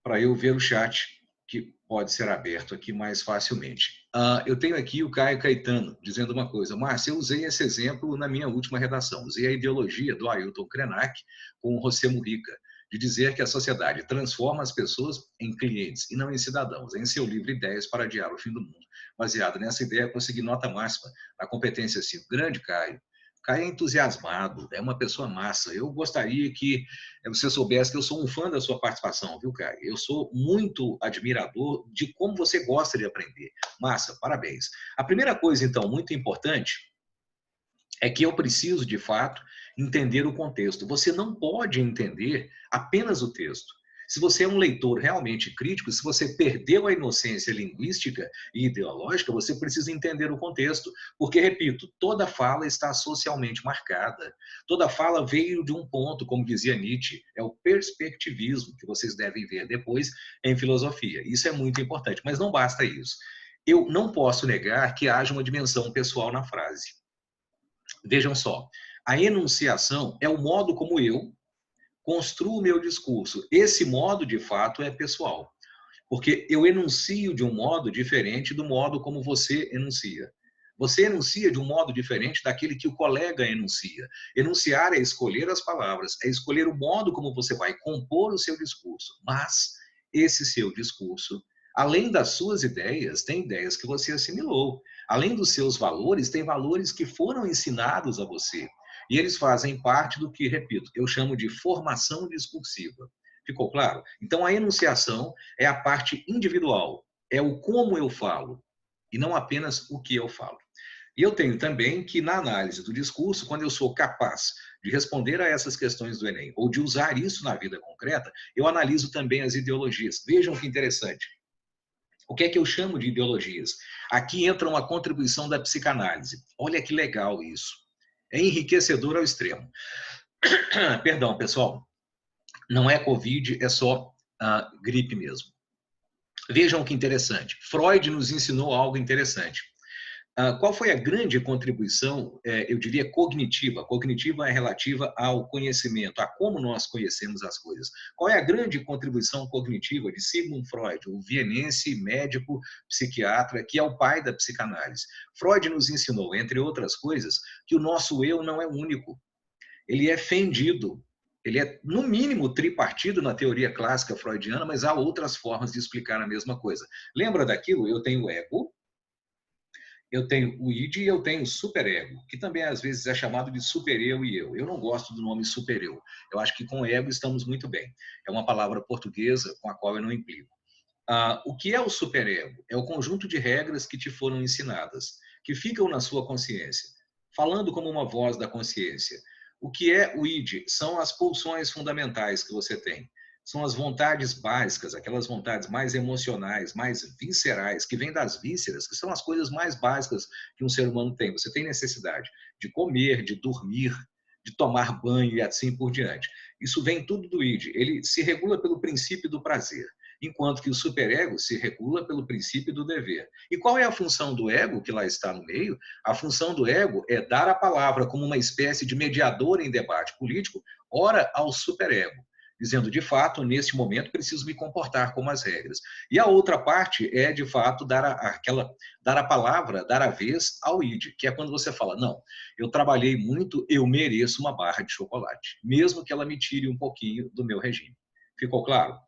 A: para eu ver o chat que pode ser aberto aqui mais facilmente. Eu tenho aqui o Caio Caetano dizendo uma coisa. Márcia, eu usei esse exemplo na minha última redação. Usei a ideologia do Ailton Krenak com o José Mujica, de dizer que a sociedade transforma as pessoas em clientes e não em cidadãos, em seu livro Ideias para Adiar o Fim do Mundo. Baseado nessa ideia, consegui nota máxima na competência 5. Grande Caio. Caio é entusiasmado, é uma pessoa massa. Eu gostaria que você soubesse que eu sou um fã da sua participação, viu, Caio? Eu sou muito admirador de como você gosta de aprender. Massa, parabéns. A primeira coisa, então, muito importante, é que eu preciso, de fato, entender o contexto. Você não pode entender apenas o texto. Se você é um leitor realmente crítico, se você perdeu a inocência linguística e ideológica, você precisa entender o contexto, porque, repito, toda fala está socialmente marcada. Toda fala veio de um ponto, como dizia Nietzsche, é o perspectivismo, que vocês devem ver depois em filosofia. Isso é muito importante, mas não basta isso. Eu não posso negar que haja uma dimensão pessoal na frase. Vejam só, a enunciação é o modo como eu construo o meu discurso. Esse modo, de fato, é pessoal, porque eu enuncio de um modo diferente do modo como você enuncia. Você enuncia de um modo diferente daquele que o colega enuncia. Enunciar é escolher as palavras, é escolher o modo como você vai compor o seu discurso. Mas esse seu discurso, além das suas ideias, tem ideias que você assimilou. Além dos seus valores, tem valores que foram ensinados a você. E eles fazem parte do que, repito, eu chamo de formação discursiva. Ficou claro? Então, a enunciação é a parte individual, é o como eu falo, e não apenas o que eu falo. E eu tenho também que, na análise do discurso, quando eu sou capaz de responder a essas questões do Enem, ou de usar isso na vida concreta, eu analiso também as ideologias. Vejam que interessante. O que é que eu chamo de ideologias? Aqui entra uma contribuição da psicanálise. Olha que legal isso. É enriquecedor ao extremo. Perdão, pessoal. Não é Covid, é só gripe mesmo. Vejam que interessante. Freud nos ensinou algo interessante. Qual foi a grande contribuição, eu diria, cognitiva? Cognitiva é relativa ao conhecimento, a como nós conhecemos as coisas. Qual é a grande contribuição cognitiva de Sigmund Freud, o vienense médico psiquiatra, que é o pai da psicanálise? Freud nos ensinou, entre outras coisas, que o nosso eu não é único. Ele é fendido. Ele é, no mínimo, tripartido na teoria clássica freudiana, mas há outras formas de explicar a mesma coisa. Lembra daquilo? Eu tenho o ego, eu tenho o id e eu tenho o superego, que também às vezes é chamado de supereu e eu. Eu não gosto do nome supereu. Eu acho que com ego estamos muito bem. É uma palavra portuguesa com a qual eu não implico. O que é o superego? É o conjunto de regras que te foram ensinadas, que ficam na sua consciência, falando como uma voz da consciência. O que é o id? São as pulsões fundamentais que você tem. São as vontades básicas, aquelas vontades mais emocionais, mais viscerais, que vêm das vísceras, que são as coisas mais básicas que um ser humano tem. Você tem necessidade de comer, de dormir, de tomar banho e assim por diante. Isso vem tudo do id. Ele se regula pelo princípio do prazer, enquanto que o superego se regula pelo princípio do dever. E qual é a função do ego que lá está no meio? A função do ego é dar a palavra como uma espécie de mediador em debate político, ora ao superego, dizendo, de fato, neste momento preciso me comportar como as regras. E a outra parte é, de fato, dar a palavra, dar a vez ao id, que é quando você fala, não, eu trabalhei muito, eu mereço uma barra de chocolate, mesmo que ela me tire um pouquinho do meu regime. Ficou claro?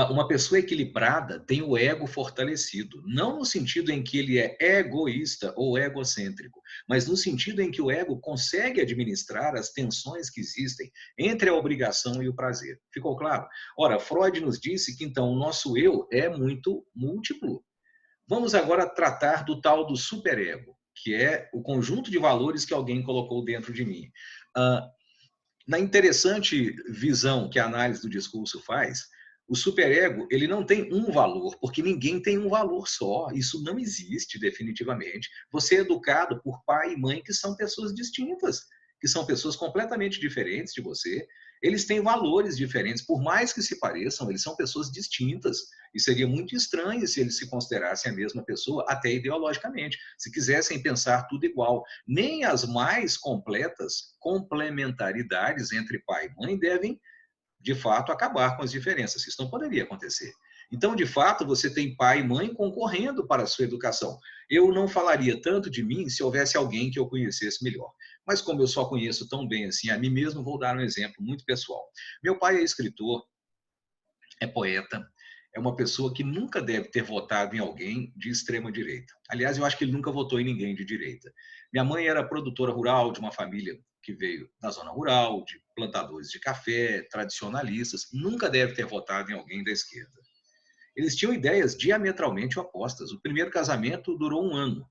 A: Uma pessoa equilibrada tem o ego fortalecido, não no sentido em que ele é egoísta ou egocêntrico, mas no sentido em que o ego consegue administrar as tensões que existem entre a obrigação e o prazer. Ficou claro? Ora, Freud nos disse que então o nosso eu é muito múltiplo. Vamos agora tratar do tal do superego, que é o conjunto de valores que alguém colocou dentro de mim. Na interessante visão que a análise do discurso faz, o superego, ele não tem um valor, porque ninguém tem um valor só. Isso não existe definitivamente. Você é educado por pai e mãe que são pessoas distintas, que são pessoas completamente diferentes de você. Eles têm valores diferentes, por mais que se pareçam, eles são pessoas distintas. E seria muito estranho se eles se considerassem a mesma pessoa, até ideologicamente, se quisessem pensar tudo igual. Nem as mais completas complementaridades entre pai e mãe devem, de fato, acabar com as diferenças. Isso não poderia acontecer. Então, de fato, você tem pai e mãe concorrendo para a sua educação. Eu não falaria tanto de mim se houvesse alguém que eu conhecesse melhor. Mas como eu só conheço tão bem assim a mim mesmo, vou dar um exemplo muito pessoal. Meu pai é escritor, é poeta, é uma pessoa que nunca deve ter votado em alguém de extrema direita. Aliás, eu acho que ele nunca votou em ninguém de direita. Minha mãe era produtora rural de uma família que veio da zona rural, de plantadores de café, tradicionalistas, nunca deve ter votado em alguém da esquerda. Eles tinham ideias diametralmente opostas. O primeiro casamento durou 1 ano.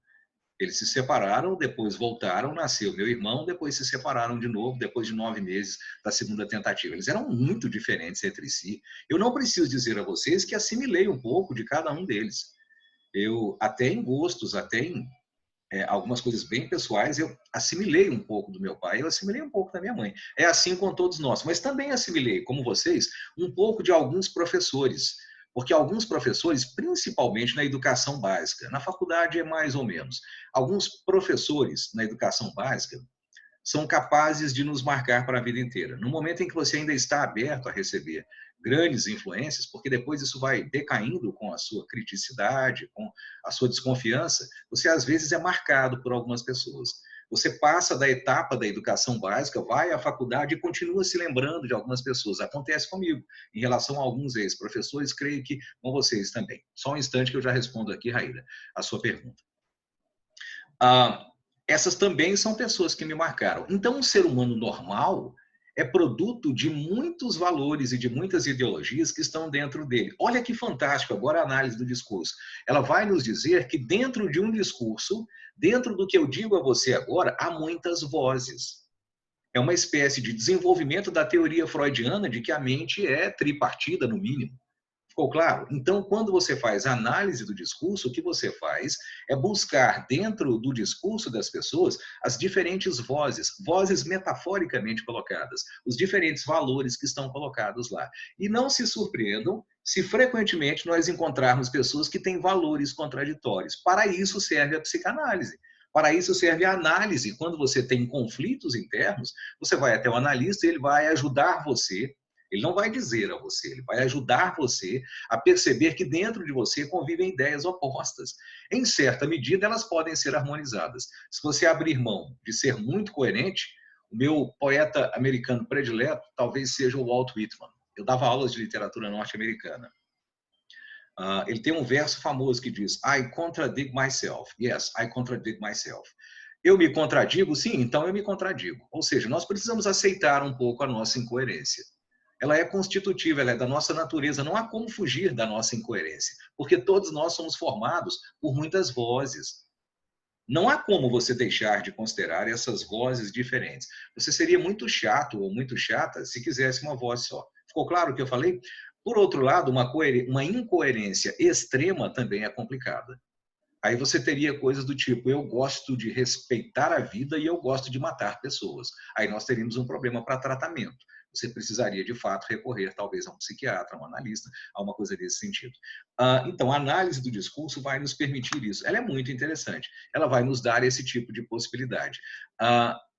A: Eles se separaram, depois voltaram, nasceu meu irmão, depois se separaram de novo, depois de 9 meses da segunda tentativa. Eles eram muito diferentes entre si. Eu não preciso dizer a vocês que assimilei um pouco de cada um deles. Eu, até em gostos, até em algumas coisas bem pessoais, eu assimilei um pouco do meu pai, eu assimilei um pouco da minha mãe. É assim com todos nós. Mas também assimilei, como vocês, um pouco de alguns professores. Porque alguns professores, principalmente na educação básica, na faculdade é mais ou menos, alguns professores na educação básica são capazes de nos marcar para a vida inteira. No momento em que você ainda está aberto a receber grandes influências, porque depois isso vai decaindo com a sua criticidade, com a sua desconfiança, você às vezes é marcado por algumas pessoas. Você passa da etapa da educação básica, vai à faculdade e continua se lembrando de algumas pessoas. Acontece comigo, em relação a alguns ex-professores, creio que com vocês também. Só um instante que eu já respondo aqui, Raíra, a sua pergunta. Essas também são pessoas que me marcaram. Então, um ser humano normal é produto de muitos valores e de muitas ideologias que estão dentro dele. Olha que fantástico agora a análise do discurso. Ela vai nos dizer que dentro de um discurso, dentro do que eu digo a você agora, há muitas vozes. É uma espécie de desenvolvimento da teoria freudiana de que a mente é tripartida, no mínimo. Ficou claro? Então, quando você faz análise do discurso, o que você faz é buscar dentro do discurso das pessoas as diferentes vozes, vozes metaforicamente colocadas, os diferentes valores que estão colocados lá. E não se surpreendam se frequentemente nós encontrarmos pessoas que têm valores contraditórios. Para isso serve a psicanálise. Para isso serve a análise. Quando você tem conflitos internos, você vai até o analista e ele vai ajudar você. Ele não vai dizer a você, ele vai ajudar você a perceber que dentro de você convivem ideias opostas. Em certa medida, elas podem ser harmonizadas. Se você abrir mão de ser muito coerente, o meu poeta americano predileto talvez seja o Walt Whitman. Eu dava aulas de literatura norte-americana. Ele tem um verso famoso que diz: I contradict myself. Yes, I contradict myself. Eu me contradigo? Sim, então eu me contradigo. Ou seja, nós precisamos aceitar um pouco a nossa incoerência. Ela é constitutiva, ela é da nossa natureza, não há como fugir da nossa incoerência, porque todos nós somos formados por muitas vozes. Não há como você deixar de considerar essas vozes diferentes. Você seria muito chato ou muito chata se quisesse uma voz só. Ficou claro o que eu falei? Por outro lado, uma incoerência extrema também é complicada. Aí você teria coisas do tipo: eu gosto de respeitar a vida e eu gosto de matar pessoas. Aí nós teríamos um problema para tratamento. Você precisaria, de fato, recorrer talvez a um psiquiatra, a um analista, a uma coisa desse sentido. Então, a análise do discurso vai nos permitir isso. Ela é muito interessante. Ela vai nos dar esse tipo de possibilidade.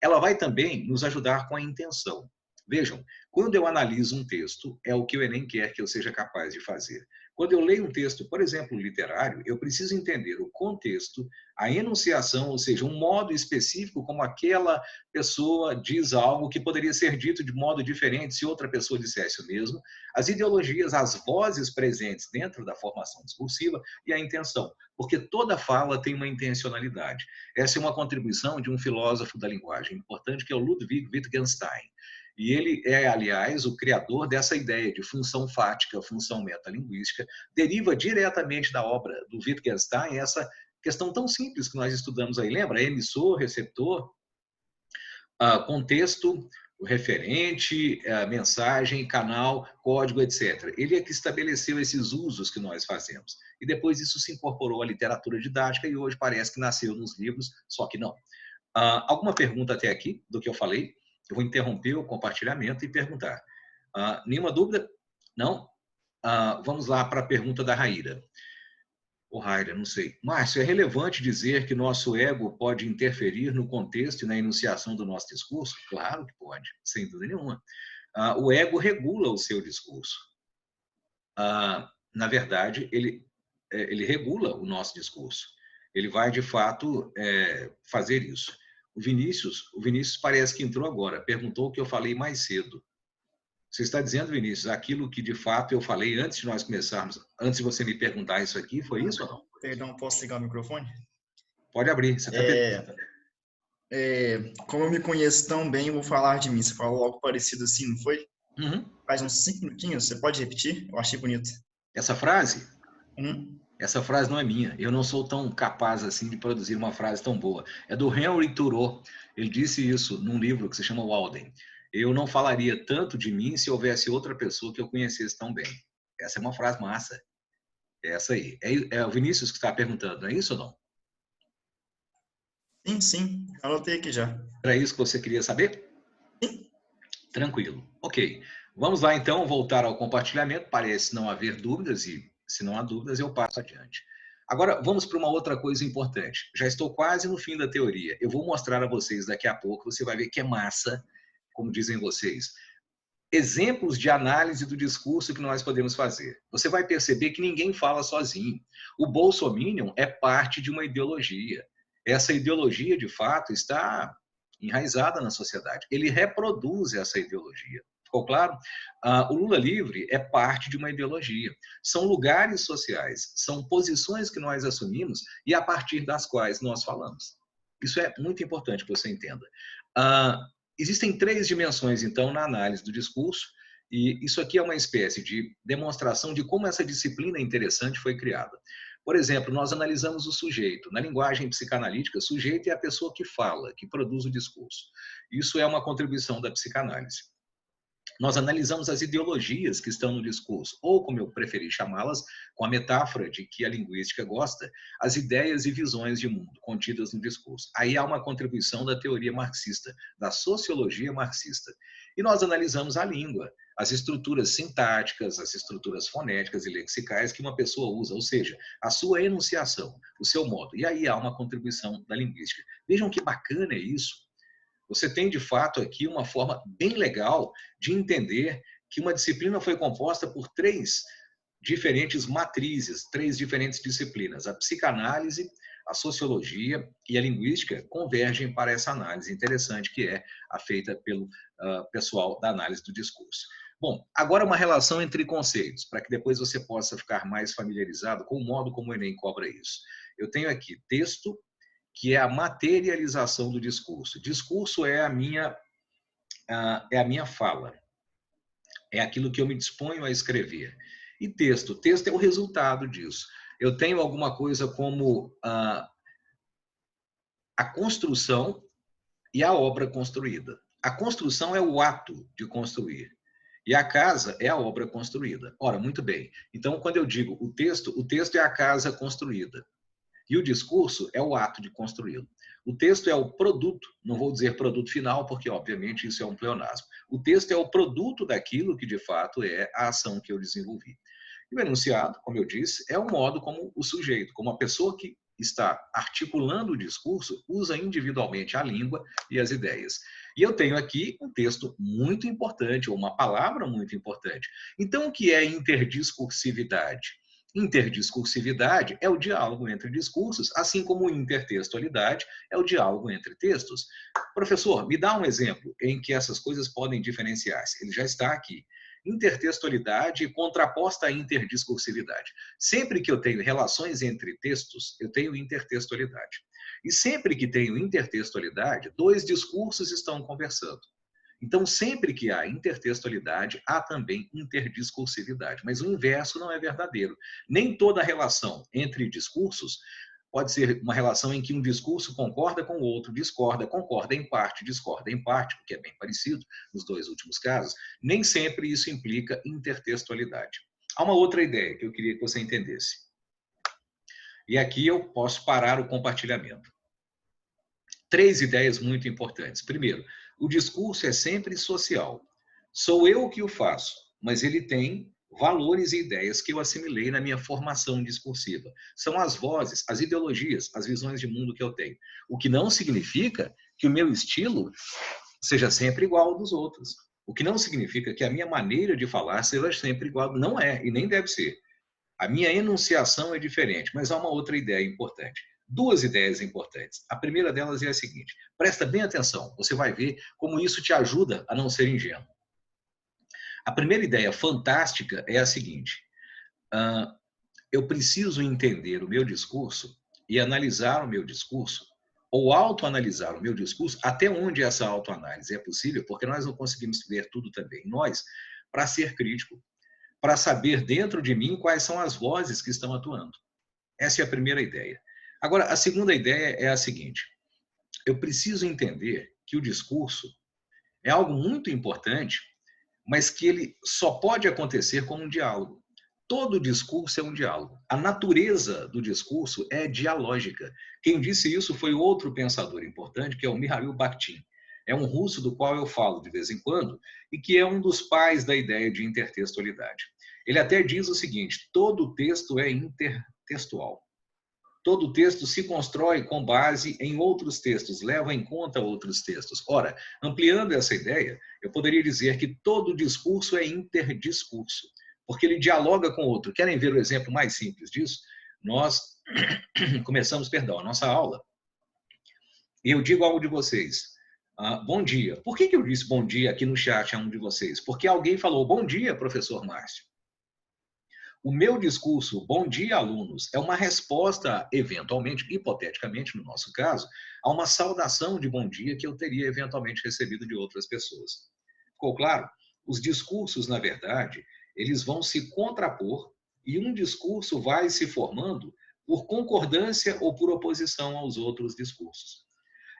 A: Ela vai também nos ajudar com a intenção. Vejam, quando eu analiso um texto, é o que o Enem quer que eu seja capaz de fazer. Quando eu leio um texto, por exemplo, literário, eu preciso entender o contexto, a enunciação, ou seja, um modo específico como aquela pessoa diz algo que poderia ser dito de modo diferente se outra pessoa dissesse o mesmo, as ideologias, as vozes presentes dentro da formação discursiva e a intenção, porque toda fala tem uma intencionalidade. Essa é uma contribuição de um filósofo da linguagem importante, que é o Ludwig Wittgenstein. E ele é, aliás, o criador dessa ideia de função fática, função metalinguística, deriva diretamente da obra do Wittgenstein essa questão tão simples que nós estudamos aí. Lembra? Emissor, receptor, contexto, referente, mensagem, canal, código, etc. Ele é que estabeleceu esses usos que nós fazemos. E depois isso se incorporou à literatura didática e hoje parece que nasceu nos livros, só que não. Alguma pergunta até aqui do que eu falei? Eu vou interromper o compartilhamento e perguntar. Nenhuma dúvida? Não? Vamos lá para a pergunta da Raíra. Raíra, não sei. Márcio, é relevante dizer que nosso ego pode interferir no contexto e na enunciação do nosso discurso? Claro que pode, sem dúvida nenhuma. O ego regula o seu discurso. Na verdade, ele regula o nosso discurso. Ele vai, de fato, fazer isso. O Vinícius parece que entrou agora, perguntou o que eu falei mais cedo. Você está dizendo, Vinícius, aquilo que de fato eu falei antes de nós começarmos, antes de você me perguntar isso aqui, foi isso ou não?
B: Perdão, posso ligar o microfone?
A: Pode abrir, você está perguntando.
B: Como eu me conheço tão bem, eu vou falar de mim. Você falou algo parecido assim, não foi?
A: Uhum.
B: Faz uns 5 minutinhos, você pode repetir? Eu achei bonito.
A: Essa frase?
B: Uhum.
A: Essa frase não é minha. Eu não sou tão capaz assim de produzir uma frase tão boa. É do Henry Thoreau. Ele disse isso num livro que se chama Walden. Eu não falaria tanto de mim se houvesse outra pessoa que eu conhecesse tão bem. Essa é uma frase massa. É essa aí. É o Vinícius que está perguntando, não é isso ou não?
B: Sim. Anotei aqui já.
A: Era isso que você queria saber?
B: Sim.
A: Tranquilo. Ok. Vamos lá, então, voltar ao compartilhamento. Parece não haver dúvidas e, se não há dúvidas, eu passo adiante. Agora, vamos para uma outra coisa importante. Já estou quase no fim da teoria. Eu vou mostrar a vocês daqui a pouco, você vai ver que é massa, como dizem vocês. Exemplos de análise do discurso que nós podemos fazer. Você vai perceber que ninguém fala sozinho. O Bolsominion é parte de uma ideologia. Essa ideologia, de fato, está enraizada na sociedade. Ele reproduz essa ideologia. Ficou claro? O Lula livre é parte de uma ideologia. São lugares sociais, são posições que nós assumimos e a partir das quais nós falamos. Isso é muito importante que você entenda. Existem 3 dimensões, então, na análise do discurso, e isso aqui é uma espécie de demonstração de como essa disciplina interessante foi criada. Por exemplo, nós analisamos o sujeito. Na linguagem psicanalítica, sujeito é a pessoa que fala, que produz o discurso. Isso é uma contribuição da psicanálise. Nós analisamos as ideologias que estão no discurso, ou, como eu preferi chamá-las, com a metáfora de que a linguística gosta, as ideias e visões de mundo contidas no discurso. Aí há uma contribuição da teoria marxista, da sociologia marxista. E nós analisamos a língua, as estruturas sintáticas, as estruturas fonéticas e lexicais que uma pessoa usa, ou seja, a sua enunciação, o seu modo. E aí há uma contribuição da linguística. Vejam que bacana é isso. Você tem, de fato, aqui uma forma bem legal de entender que uma disciplina foi composta por três diferentes matrizes, três diferentes disciplinas. A psicanálise, a sociologia e a linguística convergem para essa análise interessante que é a feita pelo pessoal da análise do discurso. Bom, agora uma relação entre conceitos, para que depois você possa ficar mais familiarizado com o modo como o Enem cobra isso. Eu tenho aqui texto, que é a materialização do discurso. Discurso é a minha fala, é aquilo que eu me disponho a escrever. E texto é o resultado disso. Eu tenho alguma coisa como a construção e a obra construída. A construção é o ato de construir. E a casa é a obra construída. Ora, muito bem. Então, quando eu digo o texto é a casa construída. E o discurso é o ato de construí-lo. O texto é o produto, não vou dizer produto final, porque, obviamente, isso é um pleonasmo. O texto é o produto daquilo que, de fato, é a ação que eu desenvolvi. E o enunciado, como eu disse, é o modo como o sujeito, como a pessoa que está articulando o discurso, usa individualmente a língua e as ideias. E eu tenho aqui um texto muito importante, ou uma palavra muito importante. Então, o que é interdiscursividade? Interdiscursividade é o diálogo entre discursos, assim como intertextualidade é o diálogo entre textos. Professor, me dá um exemplo em que essas coisas podem diferenciar-se. Ele já está aqui. Intertextualidade contraposta à interdiscursividade. Sempre que eu tenho relações entre textos, eu tenho intertextualidade. E sempre que tenho intertextualidade, dois discursos estão conversando. Então, sempre que há intertextualidade, há também interdiscursividade. Mas o inverso não é verdadeiro. Nem toda relação entre discursos pode ser uma relação em que um discurso concorda com o outro, discorda, concorda em parte, discorda em parte, o que é bem parecido nos dois últimos casos. Nem sempre isso implica intertextualidade. Há uma outra ideia que eu queria que você entendesse. E aqui eu posso parar o compartilhamento. Três ideias muito importantes. Primeiro, o discurso é sempre social. Sou eu que o faço, mas ele tem valores e ideias que eu assimilei na minha formação discursiva. São as vozes, as ideologias, as visões de mundo que eu tenho. O que não significa que o meu estilo seja sempre igual ao dos outros. O que não significa que a minha maneira de falar seja sempre igual. Não é, e nem deve ser. A minha enunciação é diferente, mas há uma outra ideia importante. Duas ideias importantes. A primeira delas é a seguinte: presta bem atenção, você vai ver como isso te ajuda a não ser ingênuo. A primeira ideia fantástica é a seguinte: eu preciso entender o meu discurso e analisar o meu discurso, ou autoanalisar o meu discurso, até onde essa autoanálise é possível, porque nós não conseguimos ver tudo também. Nós, para ser crítico, para saber dentro de mim quais são as vozes que estão atuando. Essa é a primeira ideia. Agora, a segunda ideia é a seguinte: eu preciso entender que o discurso é algo muito importante, mas que ele só pode acontecer com um diálogo. Todo discurso é um diálogo. A natureza do discurso é dialógica. Quem disse isso foi outro pensador importante, que é o Mikhail Bakhtin. É um russo do qual eu falo de vez em quando e que é um dos pais da ideia de intertextualidade. Ele até diz o seguinte: todo texto é intertextual. Todo texto se constrói com base em outros textos, leva em conta outros textos. Ora, ampliando essa ideia, eu poderia dizer que todo discurso é interdiscurso, porque ele dialoga com outro. Querem ver o exemplo mais simples disso? Nós começamos, a nossa aula, e eu digo a um de vocês: bom dia. Por que eu disse bom dia aqui no chat a um de vocês? Porque alguém falou bom dia, professor Márcio. O meu discurso, bom dia, alunos, é uma resposta, eventualmente, hipoteticamente, no nosso caso, a uma saudação de bom dia que eu teria eventualmente recebido de outras pessoas. Ficou claro? Os discursos, na verdade, eles vão se contrapor e um discurso vai se formando por concordância ou por oposição aos outros discursos.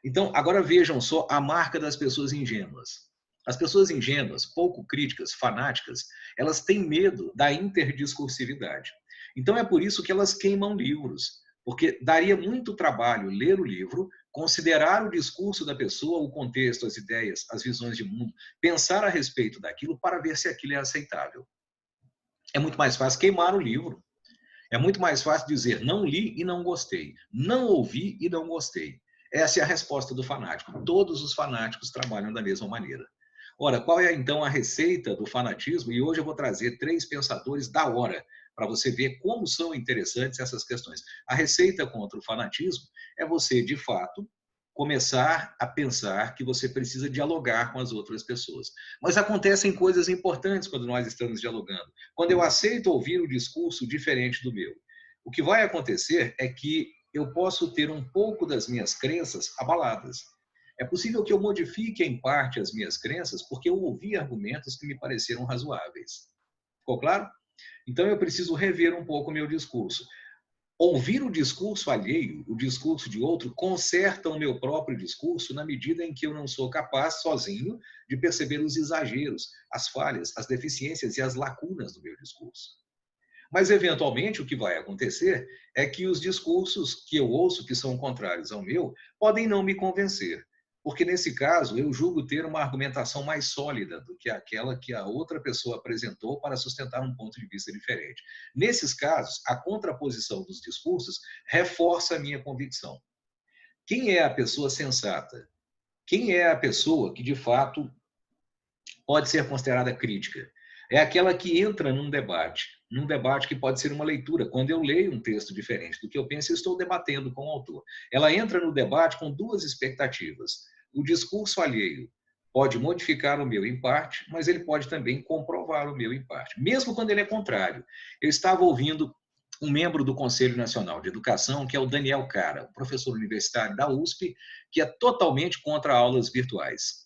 A: Então, agora vejam só a marca das pessoas ingênuas. As pessoas ingênuas, pouco críticas, fanáticas, elas têm medo da interdiscursividade. Então é por isso que elas queimam livros, porque daria muito trabalho ler o livro, considerar o discurso da pessoa, o contexto, as ideias, as visões de mundo, pensar a respeito daquilo para ver se aquilo é aceitável. É muito mais fácil queimar o livro. É muito mais fácil dizer não li e não gostei, não ouvi e não gostei. Essa é a resposta do fanático. Todos os fanáticos trabalham da mesma maneira. Ora, qual é então a receita do fanatismo? E hoje eu vou trazer 3 pensadores da hora para você ver como são interessantes essas questões. A receita contra o fanatismo é você, de fato, começar a pensar que você precisa dialogar com as outras pessoas. Mas acontecem coisas importantes quando nós estamos dialogando. Quando eu aceito ouvir o discurso diferente do meu, o que vai acontecer é que eu posso ter um pouco das minhas crenças abaladas. É possível que eu modifique em parte as minhas crenças porque eu ouvi argumentos que me pareceram razoáveis. Ficou claro? Então eu preciso rever um pouco o meu discurso. Ouvir o discurso alheio, o discurso de outro, conserta o meu próprio discurso na medida em que eu não sou capaz, sozinho, de perceber os exageros, as falhas, as deficiências e as lacunas do meu discurso. Mas, eventualmente, o que vai acontecer é que os discursos que eu ouço, que são contrários ao meu, podem não me convencer. Porque, nesse caso, eu julgo ter uma argumentação mais sólida do que aquela que a outra pessoa apresentou para sustentar um ponto de vista diferente. Nesses casos, a contraposição dos discursos reforça a minha convicção. Quem é a pessoa sensata? Quem é a pessoa que, de fato, pode ser considerada crítica? É aquela que entra num debate que pode ser uma leitura. Quando eu leio um texto diferente do que eu penso, eu estou debatendo com o autor. Ela entra no debate com 2 expectativas. O discurso alheio pode modificar o meu em parte, mas ele pode também comprovar o meu em parte, mesmo quando ele é contrário. Eu estava ouvindo um membro do Conselho Nacional de Educação, que é o Daniel Cara, professor universitário da USP, que é totalmente contra aulas virtuais.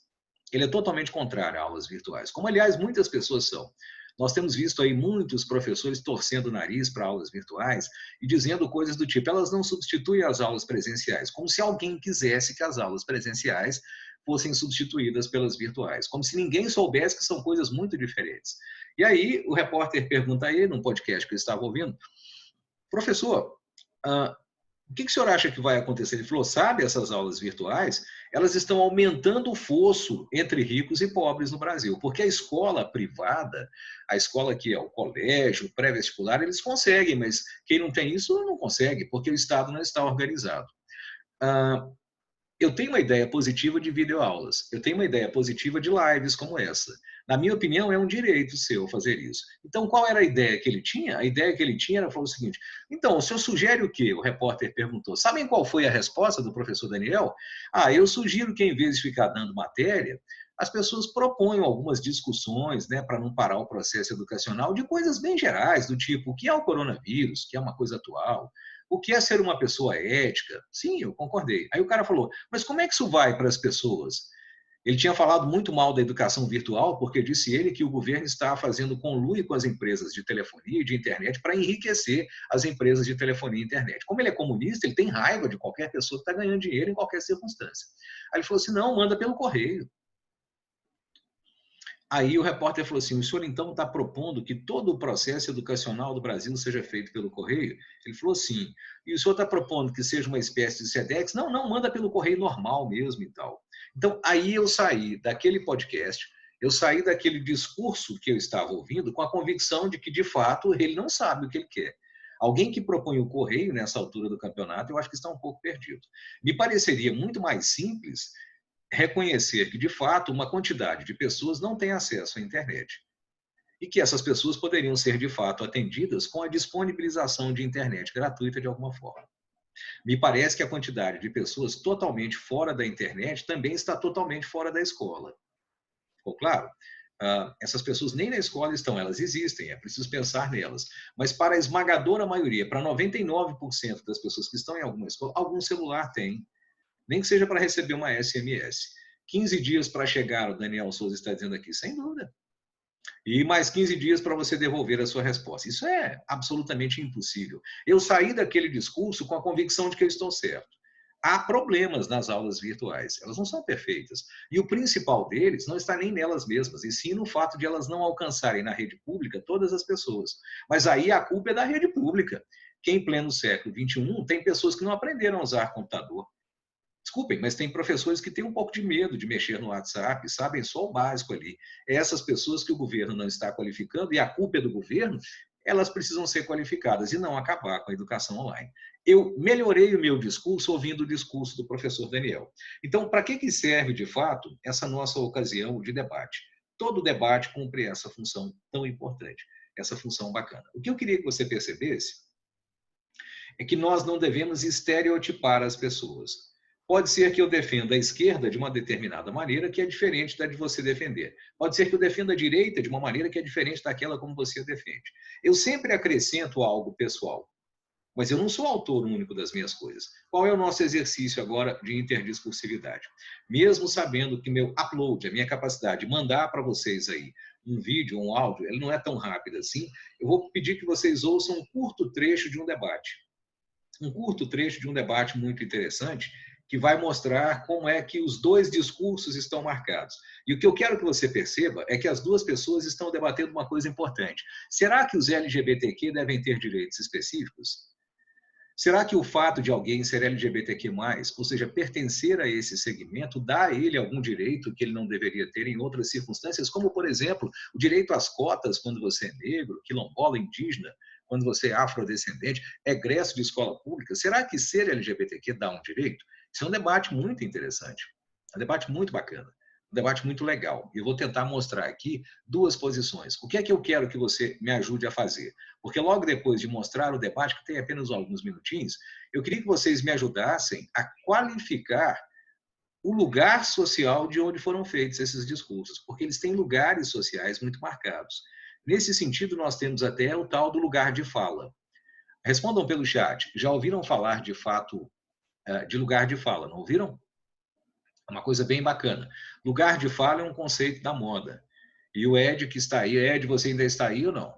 A: Ele é totalmente contrário a aulas virtuais, como, aliás, muitas pessoas são. Nós temos visto aí muitos professores torcendo o nariz para aulas virtuais e dizendo coisas do tipo, elas não substituem as aulas presenciais, como se alguém quisesse que as aulas presenciais fossem substituídas pelas virtuais, como se ninguém soubesse que são coisas muito diferentes. E aí o repórter pergunta a ele, num podcast que eu estava ouvindo, professor, o que o senhor acha que vai acontecer? Ele falou, sabe, essas aulas virtuais, elas estão aumentando o fosso entre ricos e pobres no Brasil, porque a escola privada, a escola que é o colégio, o pré-vestibular, eles conseguem, mas quem não tem isso não consegue, porque o Estado não está organizado. Eu tenho uma ideia positiva de videoaulas, eu tenho uma ideia positiva de lives como essa. Na minha opinião, é um direito seu fazer isso. Então, qual era a ideia que ele tinha? A ideia que ele tinha era o seguinte, então, o senhor sugere o quê? O repórter perguntou. Sabem qual foi a resposta do professor Daniel? Eu sugiro que, em vez de ficar dando matéria, as pessoas proponham algumas discussões, né, para não parar o processo educacional, de coisas bem gerais, do tipo, o que é o coronavírus, que é uma coisa atual, o que é ser uma pessoa ética? Sim, eu concordei. Aí o cara falou, mas como é que isso vai para as pessoas? Ele tinha falado muito mal da educação virtual, porque disse ele que o governo está fazendo conluio com as empresas de telefonia e de internet para enriquecer as empresas de telefonia e internet. Como ele é comunista, ele tem raiva de qualquer pessoa que está ganhando dinheiro em qualquer circunstância. Aí ele falou assim, não, manda pelo correio. Aí o repórter falou assim, o senhor então está propondo que todo o processo educacional do Brasil seja feito pelo correio? Ele falou sim. E o senhor está propondo que seja uma espécie de SEDEX? Não, não, manda pelo correio normal mesmo e tal. Então, aí eu saí daquele podcast, eu saí daquele discurso que eu estava ouvindo com a convicção de que, de fato, ele não sabe o que ele quer. Alguém que propõe o correio nessa altura do campeonato, eu acho que está um pouco perdido. Me pareceria muito mais simples reconhecer que, de fato, uma quantidade de pessoas não tem acesso à internet e que essas pessoas poderiam ser, de fato, atendidas com a disponibilização de internet gratuita de alguma forma. Me parece que a quantidade de pessoas totalmente fora da internet também está totalmente fora da escola. Ficou claro? Essas pessoas nem na escola estão, elas existem, é preciso pensar nelas. Mas para a esmagadora maioria, para 99% das pessoas que estão em alguma escola, algum celular tem, nem que seja para receber uma SMS. 15 dias para chegar, o Daniel Souza está dizendo aqui, sem dúvida. E mais 15 dias para você devolver a sua resposta. Isso é absolutamente impossível. Eu saí daquele discurso com a convicção de que eu estou certo. há problemas nas aulas virtuais, elas não são perfeitas. E o principal deles não está nem nelas mesmas, e sim no fato de elas não alcançarem na rede pública todas as pessoas. Mas aí a culpa é da rede pública, que em pleno século XXI tem pessoas que não aprenderam a usar computador. Desculpem, mas tem professores que têm um pouco de medo de mexer no WhatsApp, sabem só o básico ali. É essas pessoas que o governo não está qualificando, e a culpa é do governo, elas precisam ser qualificadas e não acabar com a educação online. Eu melhorei o meu discurso ouvindo o discurso do professor Daniel. Então, para que serve, de fato, essa nossa ocasião de debate? Todo debate cumpre essa função tão importante, essa função bacana. O que eu queria que você percebesse é que nós não devemos estereotipar as pessoas. Pode ser que eu defenda a esquerda de uma determinada maneira que é diferente da de você defender. Pode ser que eu defenda a direita de uma maneira que é diferente daquela como você a defende. Eu sempre acrescento algo pessoal, mas eu não sou autor único das minhas coisas. Qual é o nosso exercício agora de interdiscursividade? Mesmo sabendo que meu upload, a minha capacidade de mandar para vocês aí um vídeo, um áudio, ele não é tão rápido assim, eu vou pedir que vocês ouçam um curto trecho de um debate. Um curto trecho de um debate muito interessante, que vai mostrar como é que os dois discursos estão marcados. E o que eu quero que você perceba é que as duas pessoas estão debatendo uma coisa importante. Será que os LGBTQ devem ter direitos específicos? Será que o fato de alguém ser LGBTQ+, ou seja, pertencer a esse segmento, dá a ele algum direito que ele não deveria ter em outras circunstâncias, como, por exemplo, o direito às cotas quando você é negro, quilombola, indígena, quando você é afrodescendente, egresso de escola pública? Será que ser LGBTQ dá um direito? Isso é um debate muito interessante, um debate muito bacana, um debate muito legal. E eu vou tentar mostrar aqui duas posições. O que é que eu quero que você me ajude a fazer? Porque logo depois de mostrar o debate, que tem apenas alguns minutinhos, eu queria que vocês me ajudassem a qualificar o lugar social de onde foram feitos esses discursos, porque eles têm lugares sociais muito marcados. Nesse sentido, nós temos até o tal do lugar de fala. Respondam pelo chat. Já ouviram falar de fato de lugar de fala, não ouviram? É uma coisa bem bacana. Lugar de fala é um conceito da moda. E o Ed que está aí, Ed, você ainda está aí ou não?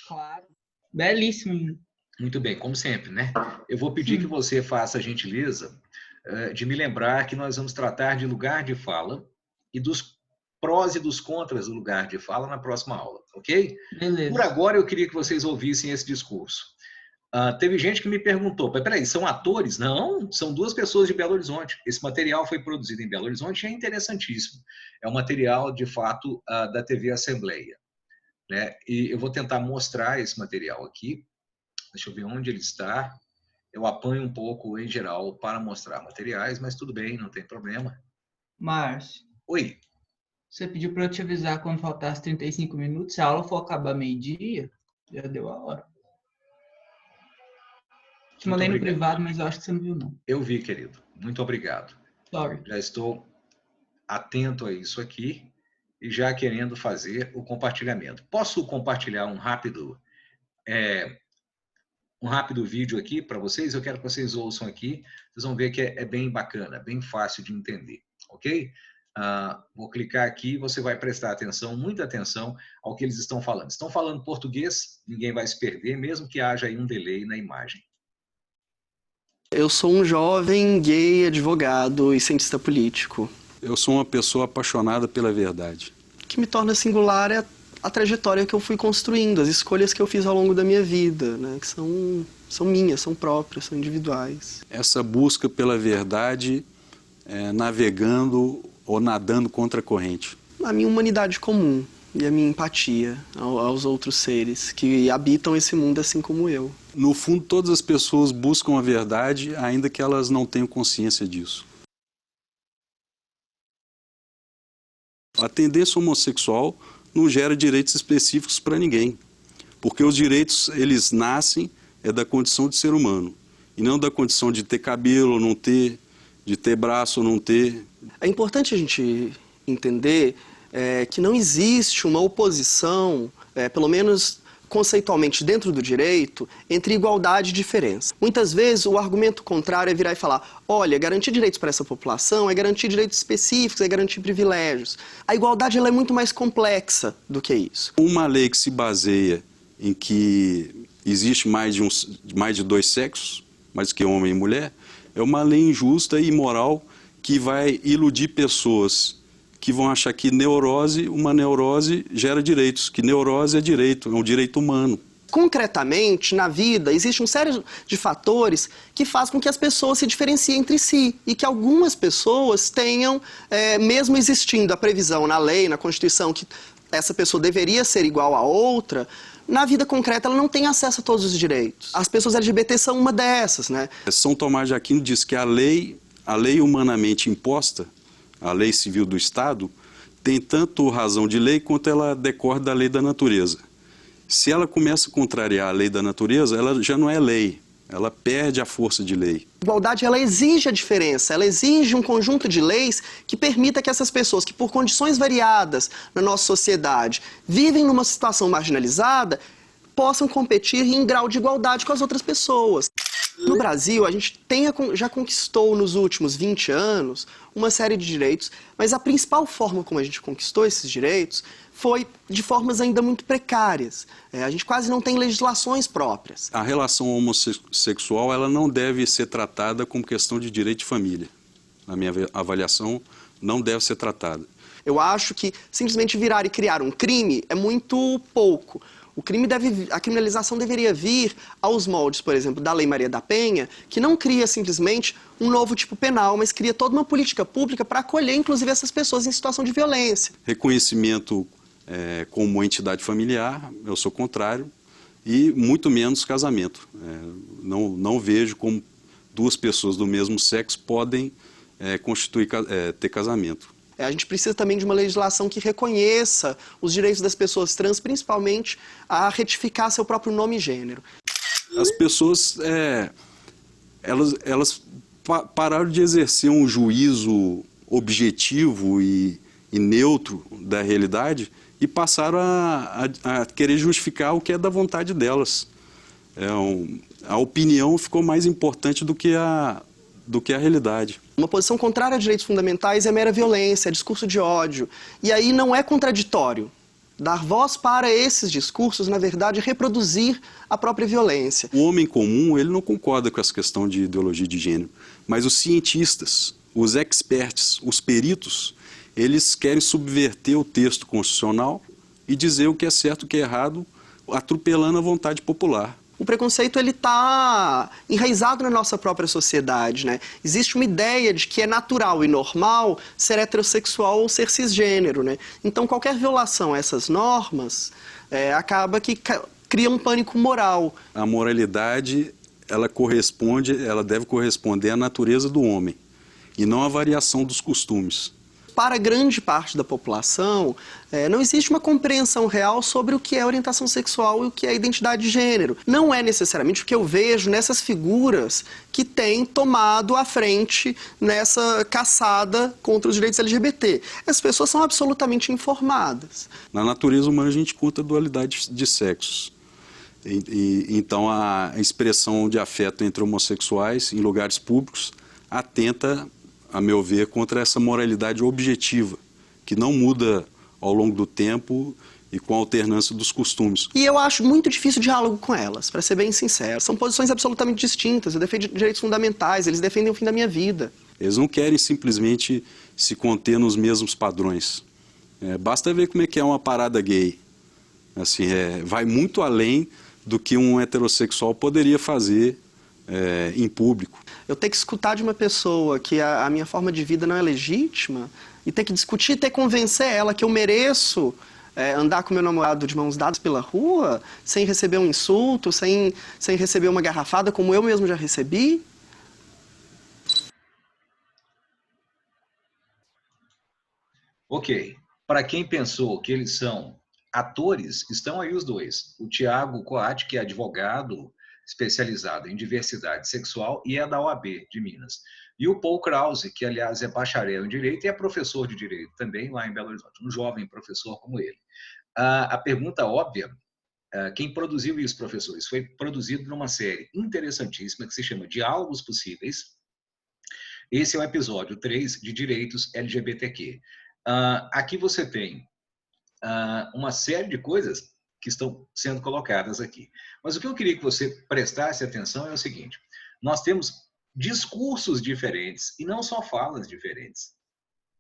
C: Claro. Belíssimo.
A: Muito bem, como sempre, né? Eu vou pedir que você faça a gentileza de me lembrar que nós vamos tratar de lugar de fala e dos prós e dos contras do lugar de fala na próxima aula, ok?
C: Beleza.
A: Por agora, eu queria que vocês ouvissem esse discurso. Teve gente que me perguntou, peraí, são atores? Não, são duas pessoas de Belo Horizonte. Esse material foi produzido em Belo Horizonte e é interessantíssimo. É um material, de fato, da TV Assembleia, né? E eu vou tentar mostrar esse material aqui. Deixa eu ver onde ele está. Eu apanho um pouco, em geral, para mostrar materiais, mas tudo bem, não tem problema.
C: Márcio.
A: Oi.
C: Você pediu para eu te avisar quando faltasse 35 minutos. Se a aula for acabar meio-dia, já deu a hora. Te mandei no privado, mas eu acho que você não viu, não.
A: Eu vi, querido. Muito obrigado.
C: Sorry.
A: Já estou atento a isso aqui e já querendo fazer o compartilhamento. Posso compartilhar um rápido vídeo aqui para vocês? Eu quero que vocês ouçam aqui. Vocês vão ver que é bem bacana, bem fácil de entender, ok? Vou clicar aqui e você vai prestar atenção, muita atenção ao que eles estão falando. Estão falando português, ninguém vai se perder, mesmo que haja aí um delay na imagem.
D: Eu sou um jovem gay, advogado e cientista político.
E: Eu sou uma pessoa apaixonada pela verdade.
D: O que me torna singular é a trajetória que eu fui construindo, as escolhas que eu fiz ao longo da minha vida, né, que são minhas, são próprias, são individuais.
E: Essa busca pela verdade, navegando ou nadando contra a corrente.
D: A minha humanidade comum e a minha empatia aos outros seres que habitam esse mundo assim como eu.
E: No fundo, todas as pessoas buscam a verdade, ainda que elas não tenham consciência disso. A tendência homossexual não gera direitos específicos para ninguém, porque os direitos, eles nascem da condição de ser humano, e não da condição de ter cabelo ou não ter, de ter braço ou não ter.
D: É importante a gente entender que não existe uma oposição, pelo menos conceitualmente dentro do direito, entre igualdade e diferença. Muitas vezes o argumento contrário é virar e falar, olha, garantir direitos para essa população é garantir direitos específicos, é garantir privilégios. A igualdade ela é muito mais complexa do que isso.
E: Uma lei que se baseia em que existe mais de dois sexos, mais que homem e mulher, É uma lei injusta e imoral que vai iludir pessoas que vão achar que uma neurose gera direitos, que neurose é direito, é um direito humano.
D: Concretamente, na vida, existe uma série de fatores que faz com que as pessoas se diferenciem entre si e que algumas pessoas tenham, mesmo existindo a previsão na lei, na Constituição, que essa pessoa deveria ser igual a outra, na vida concreta ela não tem acesso a todos os direitos. As pessoas LGBT são uma dessas, né?
E: São Tomás de Aquino diz que a lei humanamente imposta, a lei civil do Estado, tem tanto razão de lei quanto ela decorre da lei da natureza. Se ela começa a contrariar a lei da natureza, ela já não é lei, ela perde a força de lei.
D: A igualdade, ela exige a diferença, ela exige um conjunto de leis que permita que essas pessoas que por condições variadas na nossa sociedade vivem numa situação marginalizada, possam competir em grau de igualdade com as outras pessoas. No Brasil, a gente já conquistou nos últimos 20 anos uma série de direitos, mas a principal forma como a gente conquistou esses direitos foi de formas ainda muito precárias. A gente quase não tem legislações próprias.
E: A relação homossexual ela não deve ser tratada como questão de direito de família. Na minha avaliação, não deve ser tratada.
D: Eu acho que simplesmente virar e criar um crime é muito pouco. A criminalização deveria vir aos moldes, por exemplo, da Lei Maria da Penha, que não cria simplesmente um novo tipo penal, mas cria toda uma política pública para acolher, inclusive, essas pessoas em situação de violência.
E: Reconhecimento como entidade familiar, eu sou contrário, e muito menos casamento. Não vejo como duas pessoas do mesmo sexo podem ter casamento.
D: A gente precisa também de uma legislação que reconheça os direitos das pessoas trans, principalmente a retificar seu próprio nome e gênero.
E: As pessoas, elas pararam de exercer um juízo objetivo e neutro da realidade e passaram a querer justificar o que é da vontade delas. A opinião ficou mais importante do que a realidade.
D: Uma posição contrária a direitos fundamentais é mera violência, é discurso de ódio. E aí não é contraditório. Dar voz para esses discursos, na verdade, é reproduzir a própria violência.
E: O homem comum, ele não concorda com essa questão de ideologia de gênero, mas os cientistas, os experts, os peritos, eles querem subverter o texto constitucional e dizer o que é certo e o que é errado, atropelando a vontade popular.
D: O preconceito está enraizado na nossa própria sociedade, né? Existe uma ideia de que é natural e normal ser heterossexual ou ser cisgênero, né? Então, qualquer violação a essas normas acaba que cria um pânico moral.
E: A moralidade, ela deve corresponder à natureza do homem e não à variação dos costumes.
D: Para grande parte da população, não existe uma compreensão real sobre o que é orientação sexual e o que é identidade de gênero. Não é necessariamente o que eu vejo nessas figuras que têm tomado a frente nessa caçada contra os direitos LGBT. As pessoas são absolutamente informadas.
E: Na natureza humana a gente conta a dualidade de sexos. Então a expressão de afeto entre homossexuais em lugares públicos atenta, a meu ver, contra essa moralidade objetiva, que não muda ao longo do tempo e com a alternância dos costumes.
D: E eu acho muito difícil o diálogo com elas, para ser bem sincero. São posições absolutamente distintas. Eu defendo direitos fundamentais, eles defendem o fim da minha vida.
E: Eles não querem simplesmente se conter nos mesmos padrões. Basta ver como é que é uma parada gay. Assim, vai muito além do que um heterossexual poderia fazer em público.
D: Eu ter que escutar de uma pessoa que a minha forma de vida não é legítima e ter que discutir, ter que convencer ela que eu mereço andar com meu namorado de mãos dadas pela rua sem receber um insulto, sem receber uma garrafada como eu mesmo já recebi.
A: Ok. Para quem pensou que eles são atores, estão aí os dois. O Tiago Coati, que é advogado especializado em diversidade sexual e é da OAB de Minas. E o Paul Krause, que, aliás, é bacharel em Direito e é professor de Direito também lá em Belo Horizonte, um jovem professor como ele. A pergunta óbvia, quem produziu isso, professores? Foi produzido numa série interessantíssima que se chama Diálogos Possíveis. Esse é o episódio 3 de Direitos LGBTQ. Aqui você tem uma série de coisas que estão sendo colocadas aqui. Mas o que eu queria que você prestasse atenção é o seguinte: nós temos discursos diferentes e não só falas diferentes.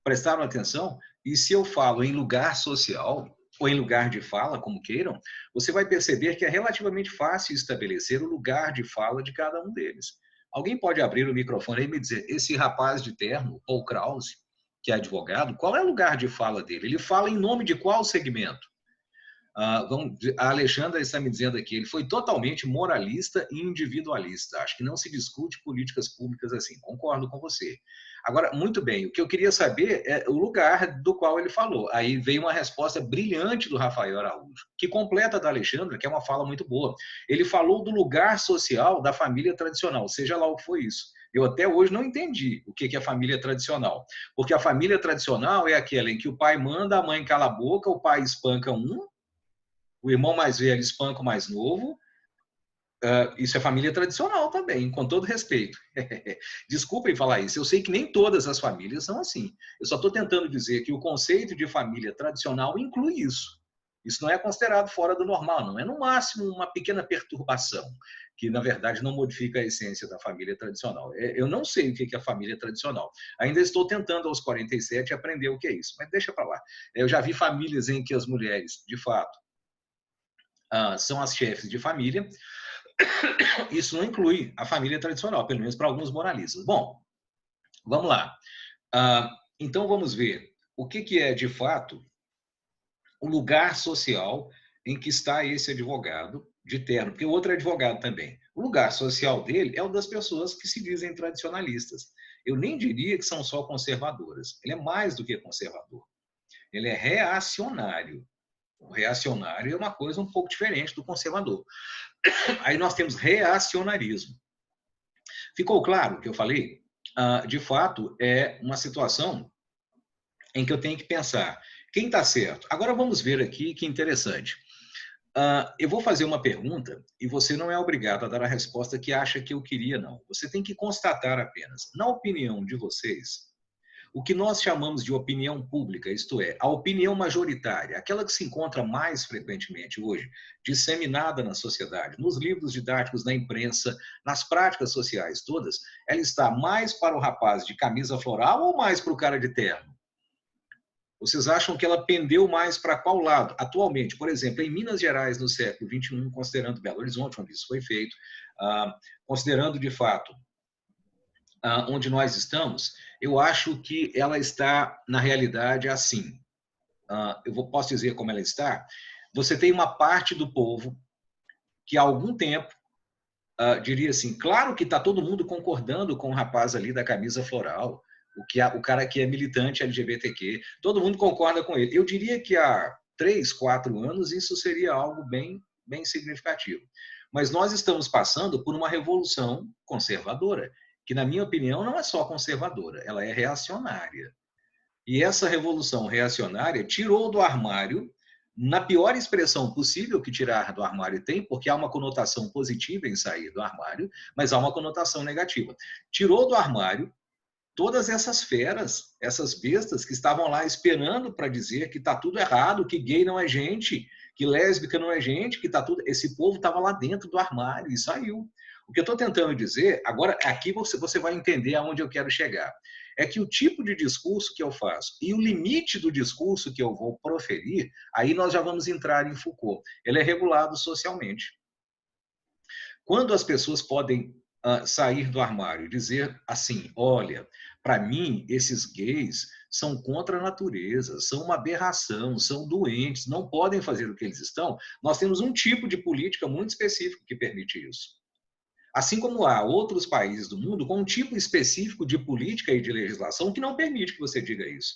A: Prestaram atenção? E se eu falo em lugar social, ou em lugar de fala, como queiram, você vai perceber que é relativamente fácil estabelecer o lugar de fala de cada um deles. Alguém pode abrir o microfone e me dizer, esse rapaz de terno, Paul Krause, que é advogado, qual é o lugar de fala dele? Ele fala em nome de qual segmento? A Alexandra está me dizendo aqui, ele foi totalmente moralista e individualista. Acho que não se discute políticas públicas assim. Concordo com você. Agora, muito bem, o que eu queria saber é o lugar do qual ele falou. Aí veio uma resposta brilhante do Rafael Araújo, que completa da Alexandra, que é uma fala muito boa. Ele falou do lugar social da família tradicional, seja lá o que foi isso. Eu até hoje não entendi o que é família tradicional. Porque a família tradicional é aquela em que o pai manda, a mãe cala a boca, o pai espanca um, o irmão mais velho espanca o mais novo. Isso é família tradicional também, com todo respeito. Desculpem falar isso. Eu sei que nem todas as famílias são assim. Eu só estou tentando dizer que o conceito de família tradicional inclui isso. Isso não é considerado fora do normal, não. É, no máximo, uma pequena perturbação, que, na verdade, não modifica a essência da família tradicional. Eu não sei o que é família tradicional. Ainda estou tentando, aos 47, aprender o que é isso. Mas deixa para lá. Eu já vi famílias em que as mulheres, de fato, são as chefes de família. Isso não inclui a família tradicional, pelo menos para alguns moralistas. Bom, vamos lá. Então, vamos ver o que é, de fato, o lugar social em que está esse advogado de terno, porque o outro é advogado também. O lugar social dele é o das pessoas que se dizem tradicionalistas. Eu nem diria que são só conservadoras. Ele é mais do que conservador. Ele é reacionário. O reacionário é uma coisa um pouco diferente do conservador. Aí nós temos reacionarismo. Ficou claro o que eu falei? De fato, é uma situação em que eu tenho que pensar quem está certo. Agora vamos ver aqui que interessante. Eu vou fazer uma pergunta e você não é obrigado a dar a resposta que acha que eu queria, não. Você tem que constatar apenas, na opinião de vocês, o que nós chamamos de opinião pública, isto é, a opinião majoritária, aquela que se encontra mais frequentemente hoje, disseminada na sociedade, nos livros didáticos, na imprensa, nas práticas sociais todas, ela está mais para o rapaz de camisa floral ou mais para o cara de terno? Vocês acham que ela pendeu mais para qual lado? Atualmente, por exemplo, em Minas Gerais, no século XXI, considerando Belo Horizonte, onde isso foi feito, considerando, de fato, onde nós estamos, eu acho que ela está, na realidade, assim. Posso dizer como ela está? Você tem uma parte do povo que, há algum tempo, diria assim, claro que está todo mundo concordando com o rapaz ali da camisa floral, o cara que é militante LGBTQ, todo mundo concorda com ele. Eu diria que há 3, 4 anos isso seria algo bem, bem significativo. Mas nós estamos passando por uma revolução conservadora, que, na minha opinião, não é só conservadora, ela é reacionária. E essa revolução reacionária tirou do armário, na pior expressão possível que tirar do armário tem, porque há uma conotação positiva em sair do armário, mas há uma conotação negativa. Tirou do armário todas essas feras, essas bestas que estavam lá esperando para dizer que está tudo errado, que gay não é gente, que lésbica não é gente, que está tudo... Esse povo estava lá dentro do armário e saiu. O que eu estou tentando dizer, agora aqui você vai entender aonde eu quero chegar, é que o tipo de discurso que eu faço e o limite do discurso que eu vou proferir, aí nós já vamos entrar em Foucault. Ele é regulado socialmente. Quando as pessoas podem sair do armário e dizer assim, olha, para mim, esses gays são contra a natureza, são uma aberração, são doentes, não podem fazer o que eles estão, nós temos um tipo de política muito específico que permite isso. Assim como há outros países do mundo com um tipo específico de política e de legislação que não permite que você diga isso.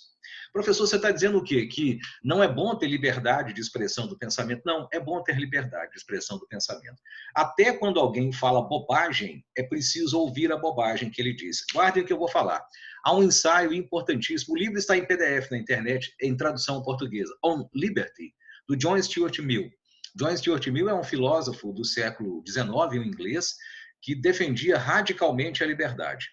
A: Professor, você está dizendo o quê? Que não é bom ter liberdade de expressão do pensamento? Não, é bom ter liberdade de expressão do pensamento. Até quando alguém fala bobagem, é preciso ouvir a bobagem que ele diz. Guardem o que eu vou falar. Há um ensaio importantíssimo, o livro está em PDF na internet, em tradução portuguesa, On Liberty, do John Stuart Mill. John Stuart Mill é um filósofo do século XIX, em inglês, que defendia radicalmente a liberdade.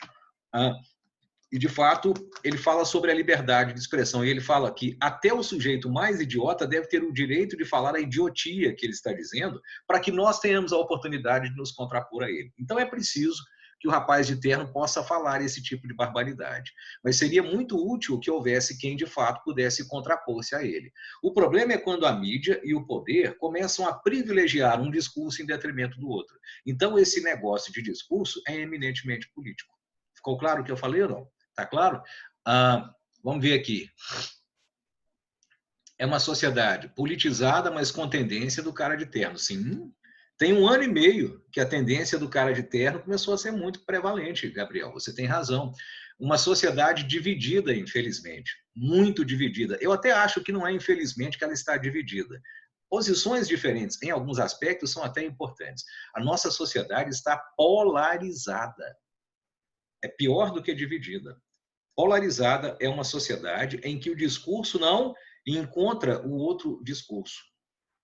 A: E, de fato, ele fala sobre a liberdade de expressão, e ele fala que até o sujeito mais idiota deve ter o direito de falar a idiotia que ele está dizendo, para que nós tenhamos a oportunidade de nos contrapor a ele. Então, é preciso que o rapaz de terno possa falar esse tipo de barbaridade. Mas seria muito útil que houvesse quem, de fato, pudesse contrapor-se a ele. O problema é quando a mídia e o poder começam a privilegiar um discurso em detrimento do outro. Então, esse negócio de discurso é eminentemente político. Ficou claro o que eu falei ou não? Está claro? Vamos ver aqui. É uma sociedade politizada, mas com tendência do cara de terno. Sim, tem 1 ano e meio que a tendência do cara de terno começou a ser muito prevalente, Gabriel. Você tem razão. Uma sociedade dividida, infelizmente. Muito dividida. Eu até acho que não é infelizmente que ela está dividida. Posições diferentes, em alguns aspectos, são até importantes. A nossa sociedade está polarizada. É pior do que dividida. Polarizada é uma sociedade em que o discurso não encontra o outro discurso.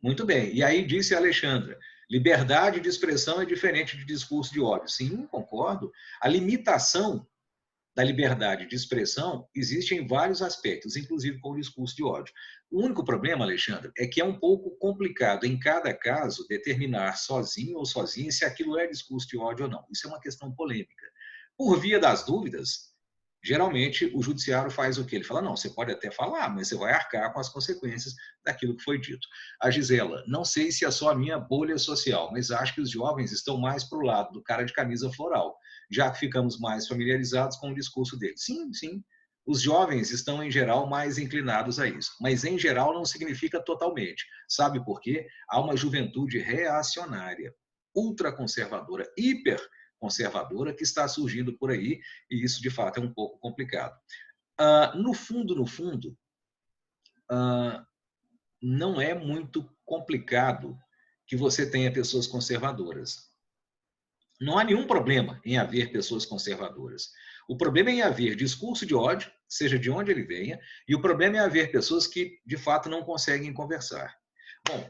A: Muito bem. E aí disse a Alexandra, liberdade de expressão é diferente de discurso de ódio. Sim, concordo. A limitação da liberdade de expressão existe em vários aspectos, inclusive com o discurso de ódio. O único problema, Alexandre, é que é um pouco complicado, em cada caso, determinar sozinho ou sozinha se aquilo é discurso de ódio ou não. Isso é uma questão polêmica. Por via das dúvidas, geralmente o judiciário faz o quê? Ele fala, não, você pode até falar, mas você vai arcar com as consequências daquilo que foi dito. A Gisela, não sei se é só a minha bolha social, mas acho que os jovens estão mais para o lado do cara de camisa floral, já que ficamos mais familiarizados com o discurso dele. Sim, sim, os jovens estão, em geral, mais inclinados a isso. Mas, em geral, não significa totalmente. Sabe por quê? Há uma juventude reacionária, ultraconservadora, hiperconservadora, que está surgindo por aí, e isso, de fato, é um pouco complicado. No fundo, não é muito complicado que você tenha pessoas conservadoras. Não há nenhum problema em haver pessoas conservadoras. O problema é em haver discurso de ódio, seja de onde ele venha, e o problema é haver pessoas que, de fato, não conseguem conversar. Bom,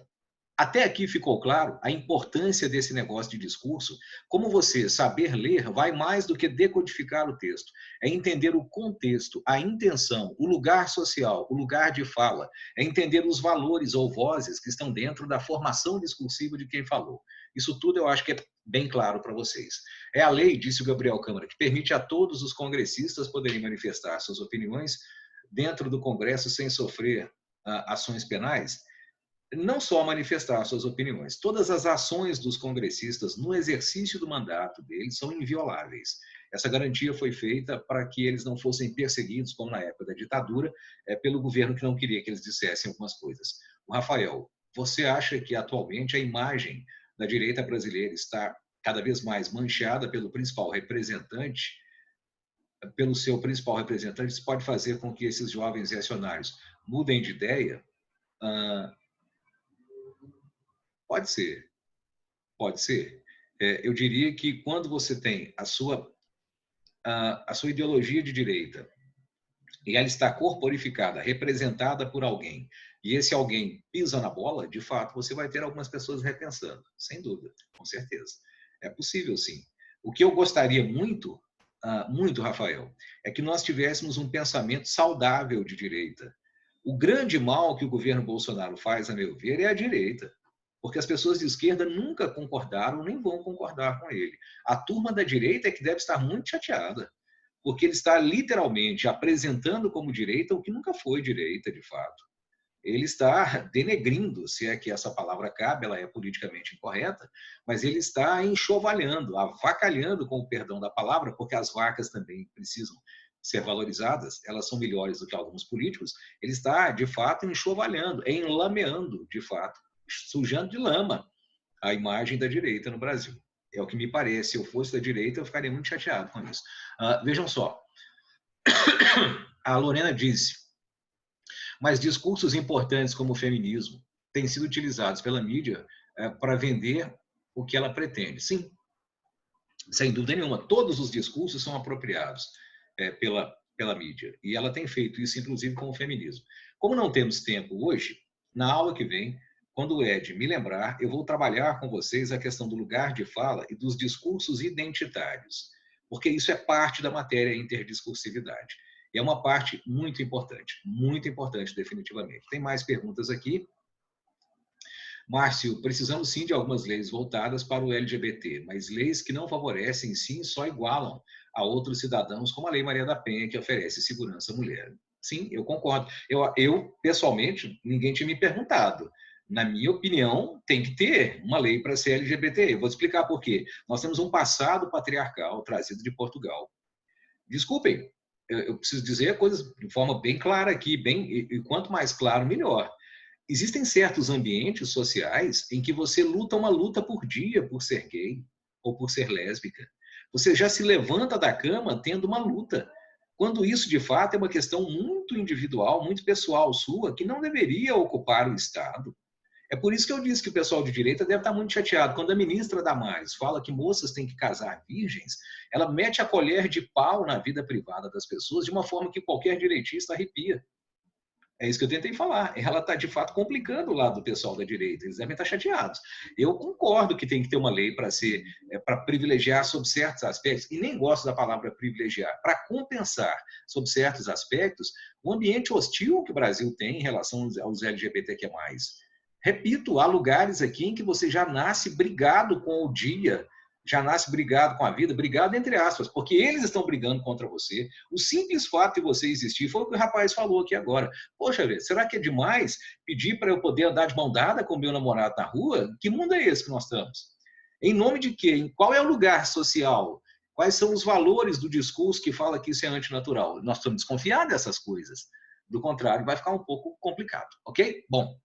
A: até aqui ficou claro a importância desse negócio de discurso. Como você saber ler vai mais do que decodificar o texto. É entender o contexto, a intenção, o lugar social, o lugar de fala. É entender os valores ou vozes que estão dentro da formação discursiva de quem falou. Isso tudo eu acho que é bem claro para vocês. É a lei, disse o Gabriel Câmara, que permite a todos os congressistas poderem manifestar suas opiniões dentro do Congresso sem sofrer ações penais. Não só manifestar suas opiniões, todas as ações dos congressistas no exercício do mandato deles são invioláveis. Essa garantia foi feita para que eles não fossem perseguidos, como na época da ditadura, pelo governo que não queria que eles dissessem algumas coisas. O Rafael, você acha que atualmente a imagem da direita brasileira está cada vez mais manchada pelo seu principal representante? Isso pode fazer com que esses jovens reacionários mudem de ideia? Pode ser, pode ser. Eu diria que quando você tem a sua ideologia de direita e ela está corporificada, representada por alguém, e esse alguém pisa na bola, de fato, você vai ter algumas pessoas repensando, sem dúvida, com certeza. É possível, sim. O que eu gostaria muito, Rafael, é que nós tivéssemos um pensamento saudável de direita. O grande mal que o governo Bolsonaro faz, a meu ver, é a direita. Porque as pessoas de esquerda nunca concordaram, nem vão concordar com ele. A turma da direita é que deve estar muito chateada, porque ele está literalmente apresentando como direita o que nunca foi direita, de fato. Ele está denegrindo, se é que essa palavra cabe, ela é politicamente incorreta, mas ele está enxovalhando, avacalhando, com o perdão da palavra, porque as vacas também precisam ser valorizadas, elas são melhores do que alguns políticos. Ele está, de fato, enxovalhando, enlameando, de fato, sujando de lama a imagem da direita no Brasil. É o que me parece. Se eu fosse da direita, eu ficaria muito chateado com isso. Vejam só. A Lorena disse, mas discursos importantes como o feminismo têm sido utilizados pela mídia para vender o que ela pretende. Sim, sem dúvida nenhuma. Todos os discursos são apropriados pela mídia. E ela tem feito isso, inclusive, com o feminismo. Como não temos tempo hoje, na aula que vem, quando o Ed me lembrar, eu vou trabalhar com vocês a questão do lugar de fala e dos discursos identitários, porque isso é parte da matéria interdiscursividade. E é uma parte muito importante definitivamente. Tem mais perguntas aqui. Márcio, precisamos sim de algumas leis voltadas para o LGBT, mas leis que não favorecem, sim, só igualam a outros cidadãos, como a Lei Maria da Penha, que oferece segurança à mulher. Sim, eu concordo. Pessoalmente, ninguém tinha me perguntado. Na minha opinião, tem que ter uma lei para ser LGBT. Eu vou te explicar por quê. Nós temos um passado patriarcal trazido de Portugal. Desculpem, eu preciso dizer coisas de forma bem clara aqui, e quanto mais claro, melhor. Existem certos ambientes sociais em que você luta uma luta por dia por ser gay ou por ser lésbica. Você já se levanta da cama tendo uma luta. Quando isso, de fato, é uma questão muito individual, muito pessoal sua, que não deveria ocupar o Estado. É por isso que eu disse que o pessoal de direita deve estar muito chateado. Quando a ministra Damares fala que moças têm que casar virgens, ela mete a colher de pau na vida privada das pessoas de uma forma que qualquer direitista arrepia. É isso que eu tentei falar. Ela está, de fato, complicando o lado do pessoal da direita. Eles devem estar chateados. Eu concordo que tem que ter uma lei para privilegiar sobre certos aspectos, e nem gosto da palavra privilegiar, para compensar sobre certos aspectos o ambiente hostil que o Brasil tem em relação aos LGBTQ+. Repito, há lugares aqui em que você já nasce brigado com o dia, já nasce brigado com a vida, brigado entre aspas, porque eles estão brigando contra você. O simples fato de você existir foi o que o rapaz falou aqui agora. Poxa, será que é demais pedir para eu poder andar de mão dada com o meu namorado na rua? Que mundo é esse que nós estamos? Em nome de quê? Em qual é o lugar social? Quais são os valores do discurso que fala que isso é antinatural? Nós precisamos desconfiar dessas coisas. Do contrário, vai ficar um pouco complicado, ok? Bom.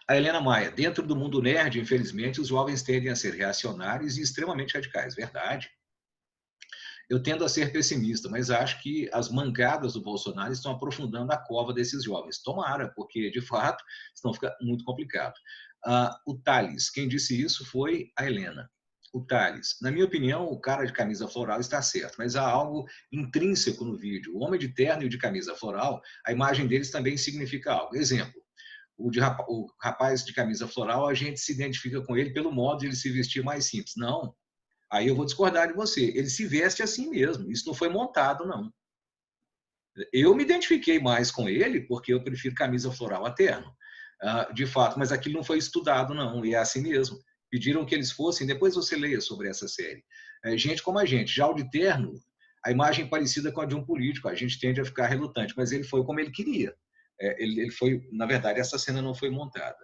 A: A Helena Maia, dentro do mundo nerd, infelizmente, os jovens tendem a ser reacionários e extremamente radicais. Verdade. Eu tendo a ser pessimista, mas acho que as mangadas do Bolsonaro estão aprofundando a cova desses jovens. Tomara, porque, de fato, estão ficando muito complicado. O Thales, quem disse isso foi a Helena. O Thales, na minha opinião, o cara de camisa floral está certo, mas há algo intrínseco no vídeo. O homem de terno e de camisa floral, a imagem deles também significa algo. Exemplo. O rapaz de camisa floral, a gente se identifica com ele pelo modo de ele se vestir mais simples. Não. Aí eu vou discordar de você. Ele se veste assim mesmo. Isso não foi montado, não. Eu me identifiquei mais com ele porque eu prefiro camisa floral a terno. De fato, mas aquilo não foi estudado, não. E é assim mesmo. Pediram que eles fossem, depois você leia sobre essa série. Gente como a gente. Já o de terno, a imagem parecida com a de um político. A gente tende a ficar relutante, mas ele foi como ele queria. Ele foi, na verdade, essa cena não foi montada.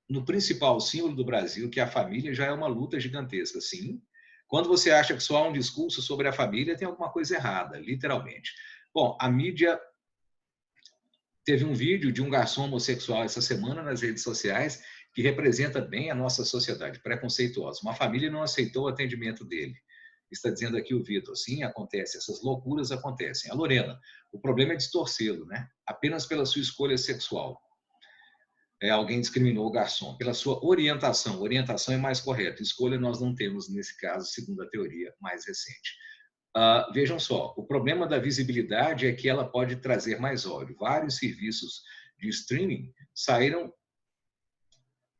A: No principal símbolo do Brasil, que é a família, já é uma luta gigantesca, sim. Quando você acha que só há um discurso sobre a família, tem alguma coisa errada, literalmente. Bom, a mídia teve um vídeo de um garçom homossexual essa semana nas redes sociais que representa bem a nossa sociedade preconceituosa. Uma família não aceitou o atendimento dele. Está dizendo aqui o Vitor, sim, acontece, essas loucuras acontecem. A Lorena, o problema é distorcê-lo, né? Apenas pela sua escolha sexual. Alguém discriminou o garçom. Pela sua orientação. Orientação é mais correta. Escolha nós não temos, nesse caso, segundo a teoria mais recente. Vejam só, o problema da visibilidade é que ela pode trazer mais ódio. Vários serviços de streaming saíram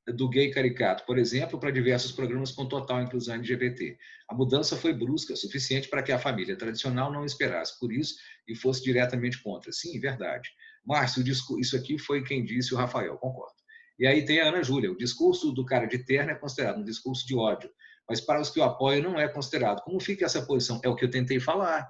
A: do gay caricato, por exemplo, para diversos programas com total inclusão LGBT. A mudança foi brusca, suficiente para que a família tradicional não esperasse por isso e fosse diretamente contra. Sim, verdade. Márcio, isso aqui foi quem disse, o Rafael, concordo. E aí tem a Ana Júlia, o discurso do cara de terno é considerado um discurso de ódio, mas para os que o apoiam não é considerado. Como fica essa posição? É o que eu tentei falar.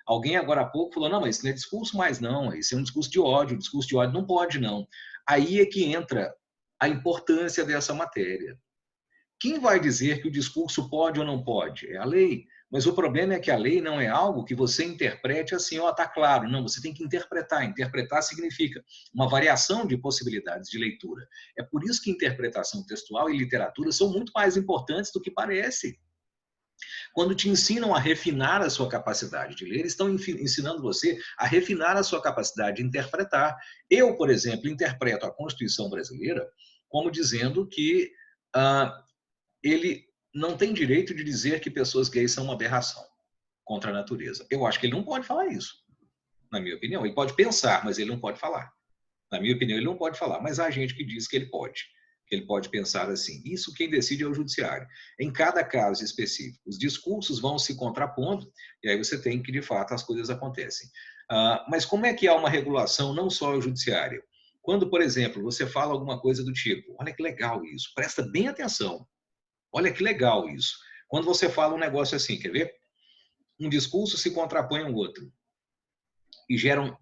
A: Alguém agora há pouco falou, não, mas isso não é discurso mais não, isso é um discurso de ódio, o discurso de ódio não pode não. Aí é que entra a importância dessa matéria. Quem vai dizer que o discurso pode ou não pode? É a lei. Mas o problema é que a lei não é algo que você interprete assim, ó, tá claro. Não, você tem que interpretar. Interpretar significa uma variação de possibilidades de leitura. É por isso que interpretação textual e literatura são muito mais importantes do que parece. Quando te ensinam a refinar a sua capacidade de ler, estão ensinando você a refinar a sua capacidade de interpretar. Eu, por exemplo, interpreto a Constituição brasileira como dizendo que ele não tem direito de dizer que pessoas gays são uma aberração contra a natureza. Eu acho que ele não pode falar isso, na minha opinião. Ele pode pensar, mas ele não pode falar. Na minha opinião, ele não pode falar, mas há gente que diz que ele pode pensar assim. Isso quem decide é o judiciário. Em cada caso específico, os discursos vão se contrapondo e aí você tem que, de fato, as coisas acontecem. Mas como é que há uma regulação não só judiciária, Quando, por exemplo, você fala alguma coisa do tipo, olha que legal isso, presta bem atenção, olha que legal isso. Quando você fala um negócio assim, quer ver? Um discurso se contrapõe ao outro e geram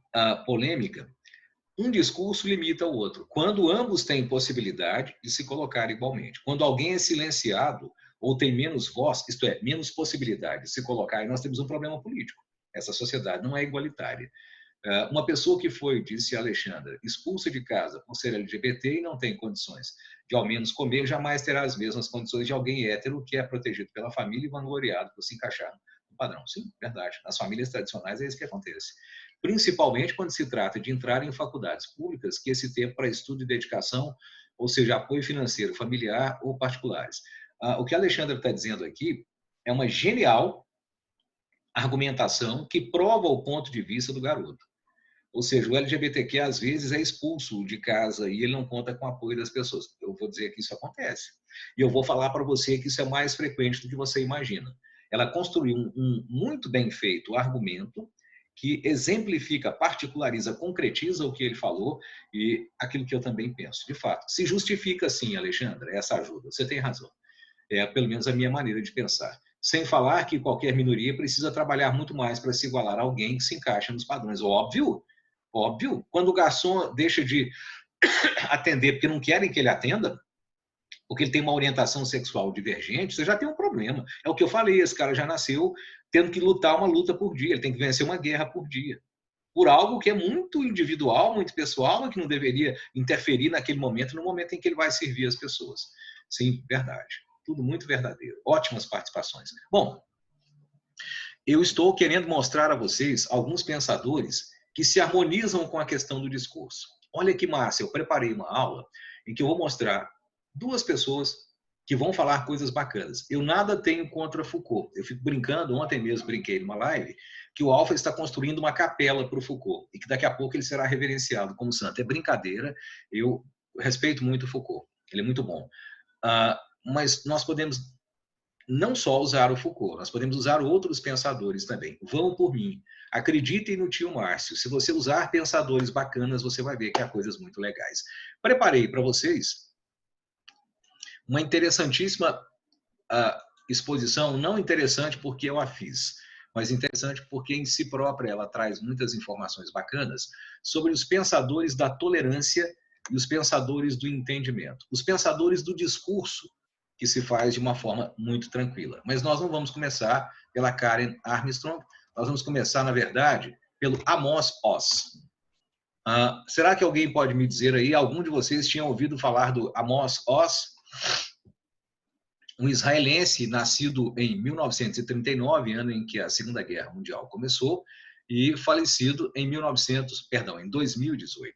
A: polêmica, um discurso limita o outro. Quando ambos têm possibilidade de se colocar igualmente. Quando alguém é silenciado ou tem menos voz, isto é, menos possibilidade de se colocar, e nós temos um problema político. Essa sociedade não é igualitária. Uma pessoa que foi, disse a Alexandra, expulsa de casa por ser LGBT e não tem condições de ao menos comer, jamais terá as mesmas condições de alguém hétero que é protegido pela família e vangloriado por se encaixar no padrão. Sim, verdade. Nas famílias tradicionais é isso que acontece. Principalmente quando se trata de entrar em faculdades públicas, que esse tempo para estudo e dedicação, ou seja, apoio financeiro, familiar ou particulares. O que a Alexandra está dizendo aqui é uma genial argumentação que prova o ponto de vista do garoto. Ou seja, o LGBTQ às vezes é expulso de casa e ele não conta com o apoio das pessoas. Eu vou dizer que isso acontece. E eu vou falar para você que isso é mais frequente do que você imagina. Ela construiu um muito bem feito argumento que exemplifica, particulariza, concretiza o que ele falou e aquilo que eu também penso. De fato, se justifica sim, Alexandra, essa ajuda. Você tem razão. É pelo menos a minha maneira de pensar. Sem falar que qualquer minoria precisa trabalhar muito mais para se igualar a alguém que se encaixa nos padrões. Óbvio, óbvio. Quando o garçom deixa de atender porque não querem que ele atenda, porque ele tem uma orientação sexual divergente, você já tem um problema. É o que eu falei, esse cara já nasceu tendo que lutar uma luta por dia, ele tem que vencer uma guerra por dia. Por algo que é muito individual, muito pessoal, e que não deveria interferir naquele momento, no momento em que ele vai servir as pessoas. Sim, verdade. Tudo muito verdadeiro. Ótimas participações. Bom, eu estou querendo mostrar a vocês alguns pensadores que se harmonizam com a questão do discurso. Olha que massa, eu preparei uma aula em que eu vou mostrar duas pessoas que vão falar coisas bacanas. Eu nada tenho contra Foucault. Eu fico brincando, ontem mesmo brinquei numa live, que o Alfa está construindo uma capela para o Foucault e que daqui a pouco ele será reverenciado como santo. É brincadeira, eu respeito muito o Foucault, ele é muito bom. Mas nós podemos não só usar o Foucault, nós podemos usar outros pensadores também. Vão por mim. Acreditem no tio Márcio. Se você usar pensadores bacanas, você vai ver que há coisas muito legais. Preparei para vocês uma interessantíssima exposição, não interessante porque eu a fiz, mas interessante porque em si própria ela traz muitas informações bacanas sobre os pensadores da tolerância e os pensadores do entendimento. Os pensadores do discurso, que se faz de uma forma muito tranquila. Mas nós não vamos começar pela Karen Armstrong, nós vamos começar, na verdade, pelo Amos Oz. Será que alguém pode me dizer aí, algum de vocês tinha ouvido falar do Amos Oz? Um israelense nascido em 1939, ano em que a Segunda Guerra Mundial começou, e falecido em 2018.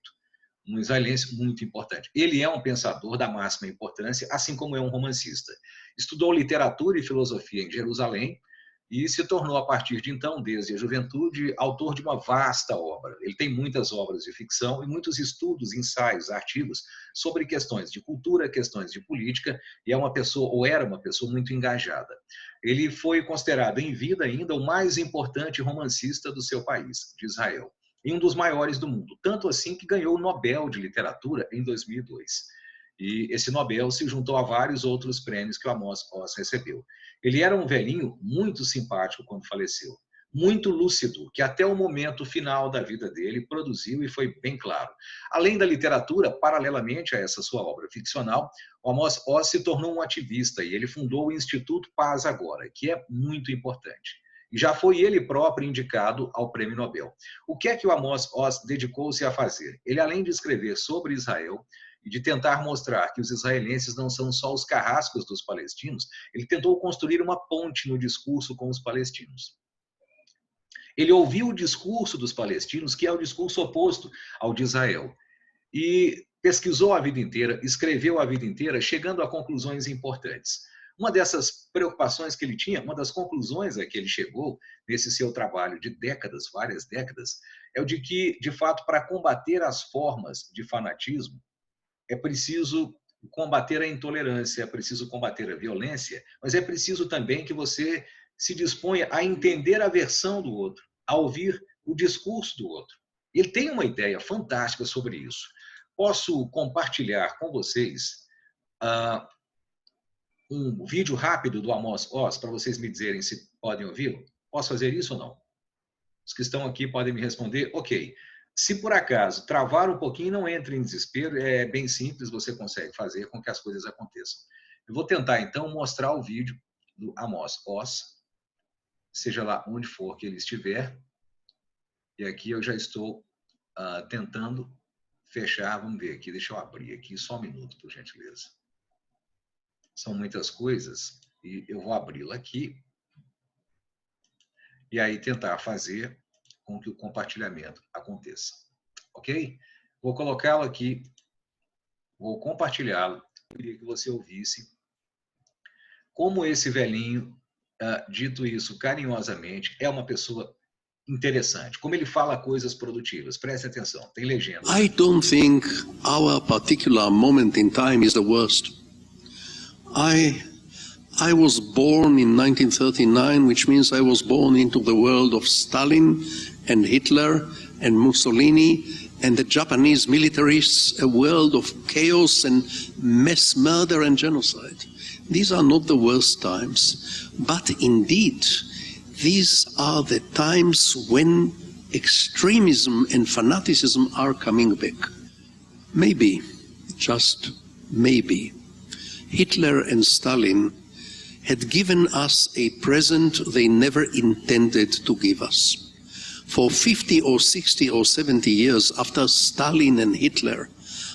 A: Um israelense muito importante. Ele é um pensador da máxima importância, assim como é um romancista. Estudou literatura e filosofia em Jerusalém e se tornou, a partir de então, desde a juventude, autor de uma vasta obra. Ele tem muitas obras de ficção e muitos estudos, ensaios, artigos sobre questões de cultura, questões de política, e é uma pessoa, ou era uma pessoa muito engajada. Ele foi considerado em vida ainda o mais importante romancista do seu país, de Israel, e um dos maiores do mundo, tanto assim que ganhou o Nobel de Literatura em 2002. E esse Nobel se juntou a vários outros prêmios que o Amos Oz recebeu. Ele era um velhinho muito simpático quando faleceu, muito lúcido, que até o momento final da vida dele produziu e foi bem claro. Além da literatura, paralelamente a essa sua obra ficcional, o Amos Oz se tornou um ativista e ele fundou o Instituto Paz Agora, que é muito importante. E já foi ele próprio indicado ao Prêmio Nobel. O que é que o Amos Oz dedicou-se a fazer? Ele, além de escrever sobre Israel e de tentar mostrar que os israelenses não são só os carrascos dos palestinos, ele tentou construir uma ponte no discurso com os palestinos. Ele ouviu o discurso dos palestinos, que é o discurso oposto ao de Israel, e pesquisou a vida inteira, escreveu a vida inteira, chegando a conclusões importantes. Uma dessas preocupações que ele tinha, uma das conclusões a que ele chegou nesse seu trabalho de décadas, várias décadas, é o de que, de fato, para combater as formas de fanatismo, é preciso combater a intolerância, é preciso combater a violência, mas é preciso também que você se disponha a entender a versão do outro, a ouvir o discurso do outro. Ele tem uma ideia fantástica sobre isso. posso compartilhar com vocês um vídeo rápido do Amos Oz para vocês me dizerem se podem ouvi-lo? Posso fazer isso ou não? Os que estão aqui podem me responder, ok. Se por acaso travar um pouquinho, não entre em desespero, é bem simples, você consegue fazer com que as coisas aconteçam. Eu vou tentar, então, mostrar o vídeo do Amos Oz, seja lá onde for que ele estiver. E aqui eu já estou tentando fechar, vamos ver aqui, deixa eu abrir aqui, só um minuto, por gentileza. São muitas coisas e eu vou abri-la aqui e aí tentar fazer com que o compartilhamento aconteça, ok? Vou colocá-lo aqui, vou compartilhá-lo. Eu queria que você ouvisse como esse velhinho, dito isso carinhosamente, é uma pessoa interessante, como ele fala coisas produtivas. Preste atenção, tem legenda.
F: I don't think our particular moment in time is the worst. I was born in 1939, which means I was born into the world of Stalin and Hitler and Mussolini and the Japanese militarists, a world of chaos and mass murder and genocide. These are not the worst times, but indeed, these are the times when extremism and fanaticism are coming back. Maybe, just maybe, Hitler and Stalin had given us a present they never intended to give us. For 50 or 60 or 70 years after Stalin and Hitler,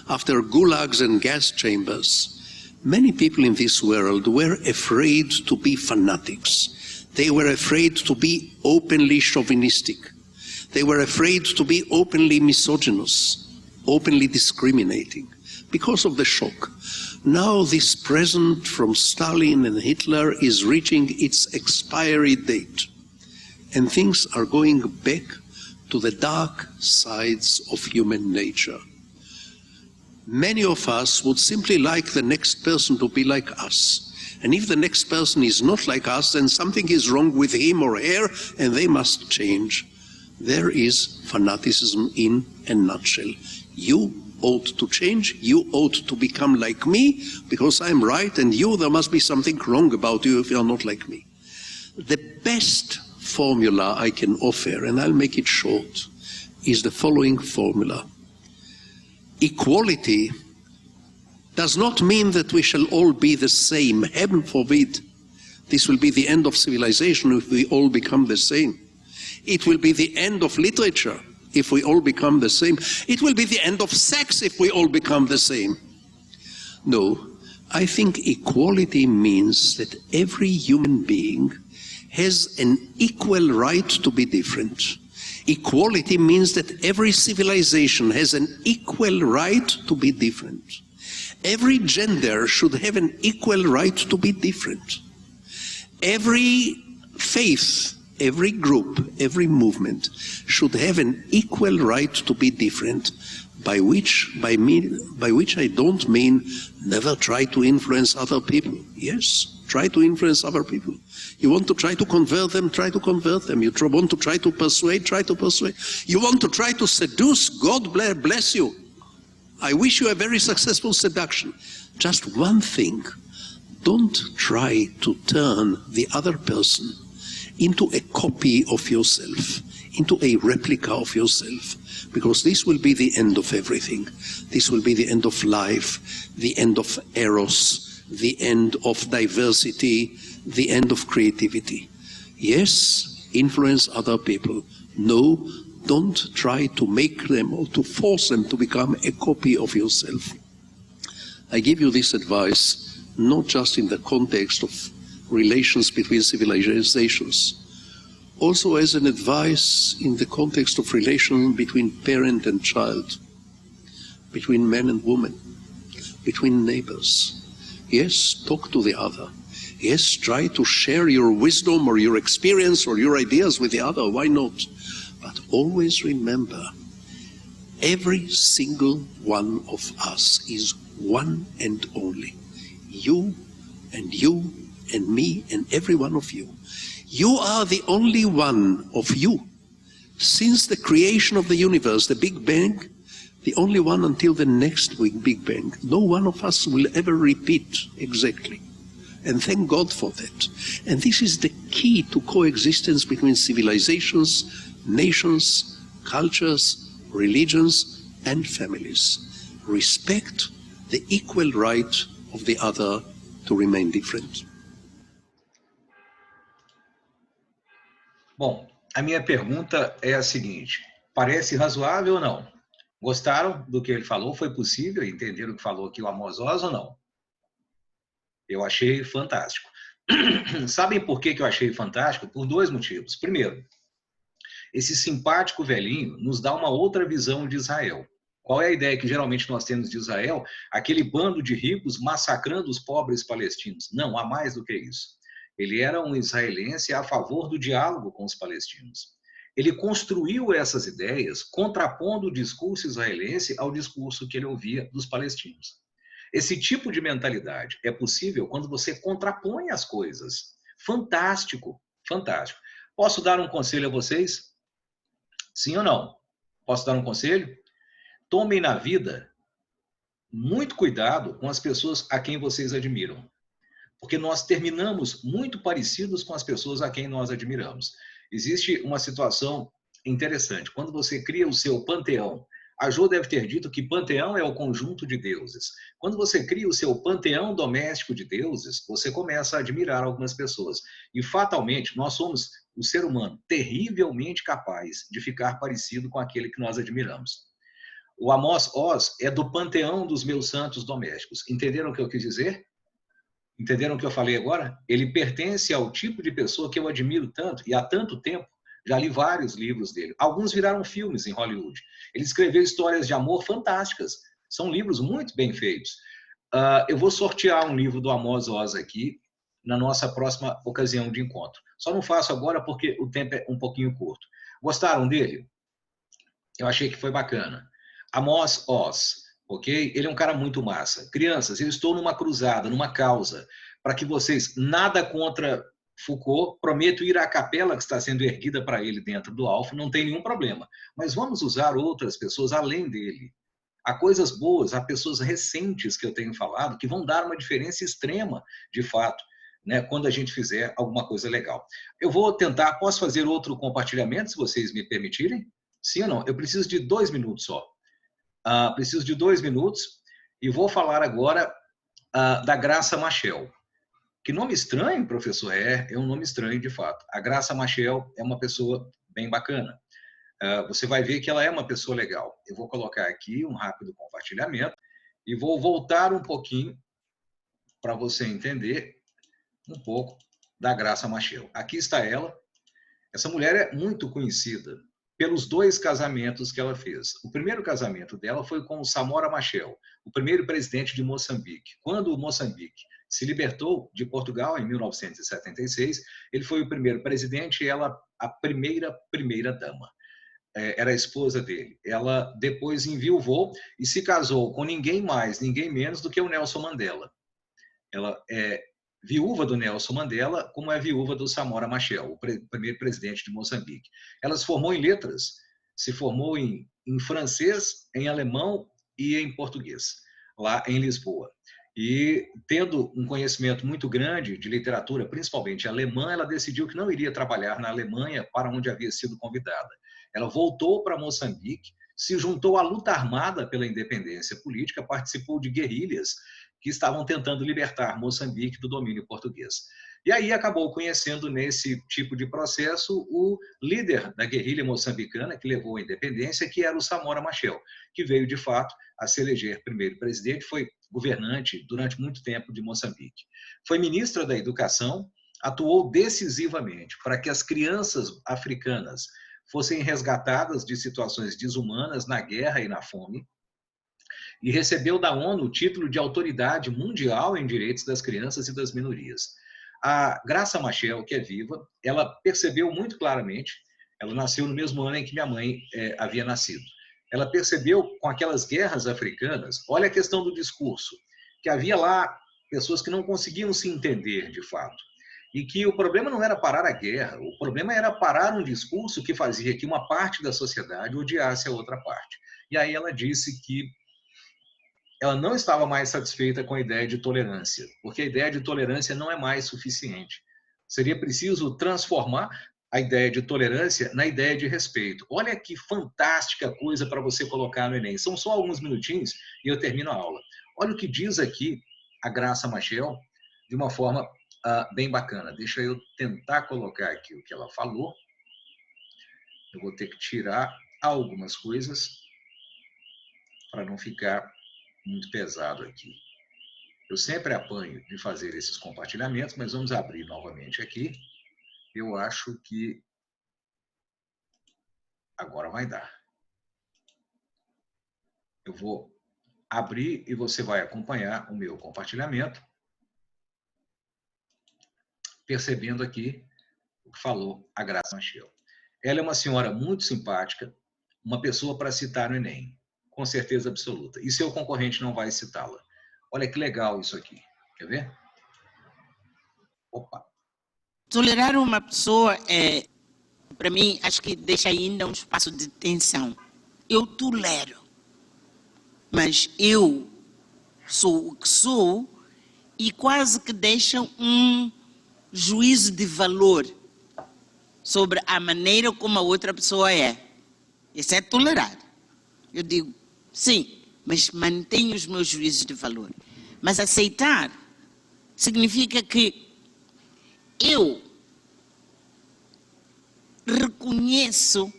F: after gulags and gas chambers, many people in this world were afraid to be fanatics. They were afraid to be openly chauvinistic. They were afraid to be openly misogynous, openly discriminating, because of the shock. Now this present from Stalin and Hitler is reaching its expiry date, and things are going back to the dark sides of human nature. Many of us would simply like the next person to be like us. And if the next person is not like us, then something is wrong with him or her, and they must change. There is fanaticism in a nutshell. You ought to change, you ought to become like me, because I'm right, and you, there must be something wrong about you if you are not like me. The best formula I can offer, and I'll make it short, is the following formula. Equality does not mean that we shall all be the same. Heaven forbid. This will be the end of civilization if we all become the same. It will be the end of literature if we all become the same. It will be the end of sex if we all become the same. No, I think equality means that every human being has an equal right to be different. Equality means that every civilization has an equal right to be different. Every gender should have an equal right to be different. Every faith, every group, every movement should have an equal right to be different, by which I don't mean never try to influence other people. Yes, try to influence other people. You want to try to convert them, try to convert them. You want to try to persuade, try to persuade. You want to try to seduce, God bless you. I wish you a very successful seduction. Just one thing, don't try to turn the other person into a copy of yourself, into a replica of yourself, because this will be the end of everything. This will be the end of life, the end of eros, the end of diversity, the end of creativity. Yes, influence other people. No, don't try to make them or to force them to become a copy of yourself. I give you this advice not just in the context of relations between civilizations, also as an advice in the context of relation between parent and child, between man and woman, between neighbors. Yes, talk to the other. Yes, try to share your wisdom or your experience or your ideas with the other. Why not? But always remember, every single one of us is one and only. You and me and every one of you. You are the only one of you. Since the creation of the universe, the Big Bang, the only one until the next Big Bang. No one of us will ever repeat exactly. And thank God for that. And this is the key to coexistence between civilizations, nations, cultures, religions, and families. Respect the equal right of the other to remain different.
A: Bom, a minha pergunta é a seguinte: parece razoável ou não? Gostaram do que ele falou? Foi possível entender o que falou aqui o Amos Oz ou não? Eu achei fantástico. Sabem por que eu achei fantástico? Por dois motivos. Primeiro, esse simpático velhinho nos dá uma outra visão de Israel. Qual é a ideia que geralmente nós temos de Israel? Aquele bando de ricos massacrando os pobres palestinos. Não, há mais do que isso. Ele era um israelense a favor do diálogo com os palestinos. Ele construiu essas ideias contrapondo o discurso israelense ao discurso que ele ouvia dos palestinos. Esse tipo de mentalidade é possível quando você contrapõe as coisas. Fantástico, fantástico. Posso dar um conselho a vocês? Sim ou não? Posso dar um conselho? Tomem na vida muito cuidado com as pessoas a quem vocês admiram. Porque nós terminamos muito parecidos com as pessoas a quem nós admiramos. Existe uma situação interessante. Quando você cria o seu panteão, a Jo deve ter dito que panteão é o conjunto de deuses. Quando você cria o seu panteão doméstico de deuses, você começa a admirar algumas pessoas. E fatalmente, nós somos o ser humano terrivelmente capaz de ficar parecido com aquele que nós admiramos. O Amos Oz é do panteão dos meus santos domésticos. Entenderam o que eu quis dizer? Entenderam o que eu falei agora? Ele pertence ao tipo de pessoa que eu admiro tanto, e há tanto tempo. Já li vários livros dele. Alguns viraram filmes em Hollywood. Ele escreveu histórias de amor fantásticas. São livros muito bem feitos. Eu vou sortear um livro do Amos Oz aqui na nossa próxima ocasião de encontro. Só não faço agora porque o tempo é um pouquinho curto. Gostaram dele? Eu achei que foi bacana. Amos Oz, ok? Ele é um cara muito massa. Crianças, eu estou numa cruzada, numa causa, para que vocês, nada contra Foucault, prometo ir à capela que está sendo erguida para ele dentro do Alfa, não tem nenhum problema. Mas vamos usar outras pessoas além dele. Há coisas boas, há pessoas recentes que eu tenho falado que vão dar uma diferença extrema, de fato, né, quando a gente fizer alguma coisa legal. Eu vou tentar, posso fazer outro compartilhamento, se vocês me permitirem? Sim ou não? Eu preciso de 2 minutos só. Preciso de 2 minutos e vou falar agora da Graça Machel. Que nome estranho, professor? É um nome estranho, de fato. A Graça Machel é uma pessoa bem bacana. Você vai ver que ela é uma pessoa legal. Eu vou colocar aqui um rápido compartilhamento e vou voltar um pouquinho para você entender um pouco da Graça Machel. Aqui está ela. Essa mulher é muito conhecida pelos 2 casamentos que ela fez. O primeiro casamento dela foi com o Samora Machel, o primeiro presidente de Moçambique. Quando o Moçambique se libertou de Portugal em 1976, ele foi o primeiro presidente e ela a primeira dama. Era a esposa dele. Ela depois enviuvou e se casou com ninguém mais, ninguém menos do que o Nelson Mandela. Ela é viúva do Nelson Mandela, como é viúva do Samora Machel, o primeiro presidente de Moçambique. Ela se formou em letras, se formou em francês, em alemão e em português, lá em Lisboa. E, tendo um conhecimento muito grande de literatura, principalmente alemã, ela decidiu que não iria trabalhar na Alemanha, para onde havia sido convidada. Ela voltou para Moçambique, se juntou à luta armada pela independência política, participou de guerrilhas que estavam tentando libertar Moçambique do domínio português. E aí acabou conhecendo, nesse tipo de processo, o líder da guerrilha moçambicana que levou à independência, que era o Samora Machel, que veio, de fato, a se eleger primeiro presidente, foi governante durante muito tempo de Moçambique. Foi ministra da Educação, atuou decisivamente para que as crianças africanas fossem resgatadas de situações desumanas na guerra e na fome, e recebeu da ONU o título de autoridade mundial em direitos das crianças e das minorias. A Graça Machel, que é viva, ela percebeu muito claramente, ela nasceu no mesmo ano em que minha mãe havia nascido, ela percebeu com aquelas guerras africanas, olha a questão do discurso, que havia lá pessoas que não conseguiam se entender de fato, e que o problema não era parar a guerra, o problema era parar um discurso que fazia que uma parte da sociedade odiasse a outra parte. E aí ela disse que ela não estava mais satisfeita com a ideia de tolerância, porque a ideia de tolerância não é mais suficiente. Seria preciso transformar a ideia de tolerância na ideia de respeito. Olha que fantástica coisa para você colocar no Enem. São só alguns minutinhos e eu termino a aula. Olha o que diz aqui a Graça Machel de uma forma bem bacana. Deixa eu tentar colocar aqui o que ela falou. Eu vou ter que tirar algumas coisas para não ficar muito pesado aqui. Eu sempre apanho de fazer esses compartilhamentos, mas vamos abrir novamente aqui. Eu acho que agora vai dar. Eu vou abrir e você vai acompanhar o meu compartilhamento, percebendo aqui o que falou a Graça Machel. Ela é uma senhora muito simpática, uma pessoa para citar no Enem, com certeza absoluta. E seu concorrente não vai citá-la. Olha que legal isso aqui. Quer ver? Opa!
G: Tolerar uma pessoa para mim, acho que deixa ainda um espaço de tensão. Eu tolero, mas eu sou o que sou e quase que deixa um juízo de valor sobre a maneira como a outra pessoa é. Isso é tolerar. Eu digo, sim, mas mantenho os meus juízos de valor. Mas aceitar significa que eu reconheço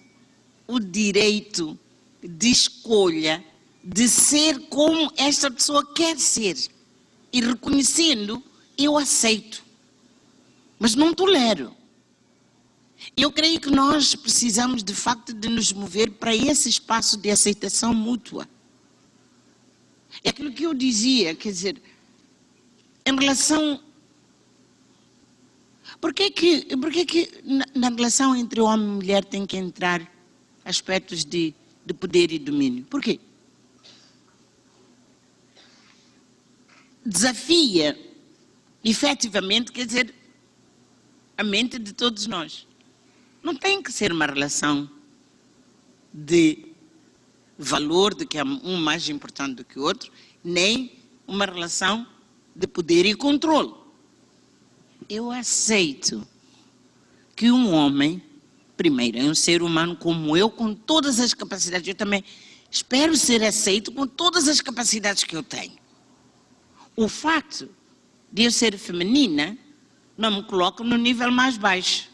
G: o direito de escolha de ser como esta pessoa quer ser. E reconhecendo, eu aceito. Mas não tolero. Eu creio que nós precisamos, de facto, de nos mover para esse espaço de aceitação mútua. É aquilo que eu dizia, quer dizer, em relação... Por que na relação entre homem e mulher tem que entrar aspectos de poder e domínio? Por quê? Desafia, efetivamente, quer dizer, a mente de todos nós. Não tem que ser uma relação de valor, de que é um mais importante do que o outro, nem uma relação de poder e controle. Eu aceito que um homem, primeiro, é um ser humano como eu, com todas as capacidades. Eu também espero ser aceito com todas as capacidades que eu tenho. O facto de eu ser feminina não me coloca no nível mais baixo.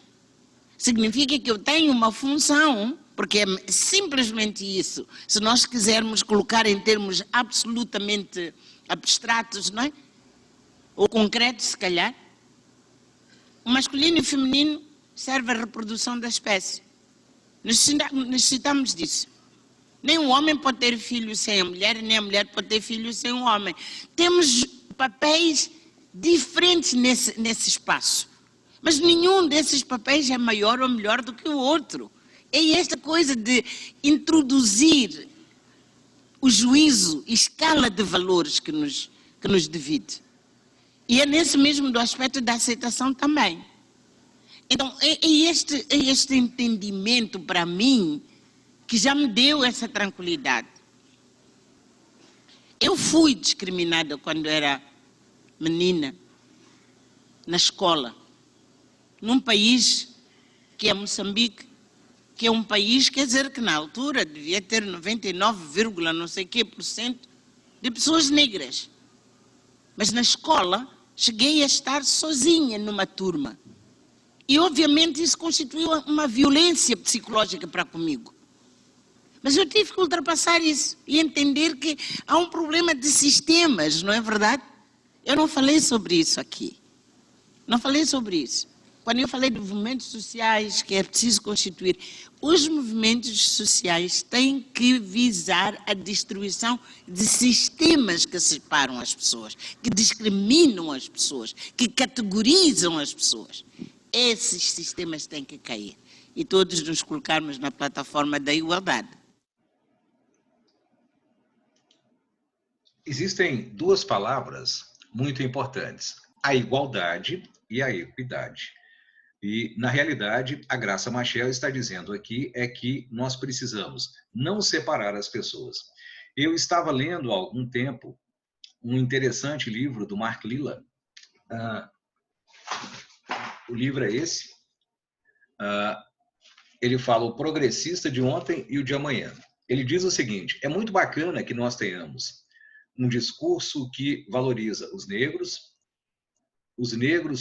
G: Significa que eu tenho uma função, porque é simplesmente isso. Se nós quisermos colocar em termos absolutamente abstratos, não é? Ou concretos, se calhar, o masculino e o feminino servem à reprodução da espécie. Necessitamos disso. Nem um homem pode ter filho sem a mulher, nem a mulher pode ter filho sem um homem. Temos papéis diferentes nesse espaço. Mas nenhum desses papéis é maior ou melhor do que o outro. É esta coisa de introduzir o juízo, escala de valores que nos divide. E é nesse mesmo do aspecto da aceitação também. Então, é este entendimento para mim que já me deu essa tranquilidade. Eu fui discriminada quando era menina, na escola, num país que é Moçambique, que é um país, quer dizer, que na altura devia ter 99, não sei que por cento de pessoas negras. Mas na escola cheguei a estar sozinha numa turma. E obviamente isso constituiu uma violência psicológica para comigo. Mas eu tive que ultrapassar isso e entender que há um problema de sistemas, não é verdade? Eu não falei sobre isso aqui. Não falei sobre isso. Quando eu falei de movimentos sociais, que é preciso constituir, os movimentos sociais têm que visar a destruição de sistemas que separam as pessoas, que discriminam as pessoas, que categorizam as pessoas. Esses sistemas têm que cair. E todos nos colocarmos na plataforma da igualdade.
A: Existem duas palavras muito importantes, a igualdade e a equidade. E, na realidade, a Graça Machel está dizendo aqui é que nós precisamos não separar as pessoas. Eu estava lendo há algum tempo um interessante livro do Mark Lilla. O livro é esse. Ele fala o progressista de ontem e o de amanhã. Ele diz o seguinte: é muito bacana que nós tenhamos um discurso que valoriza os negros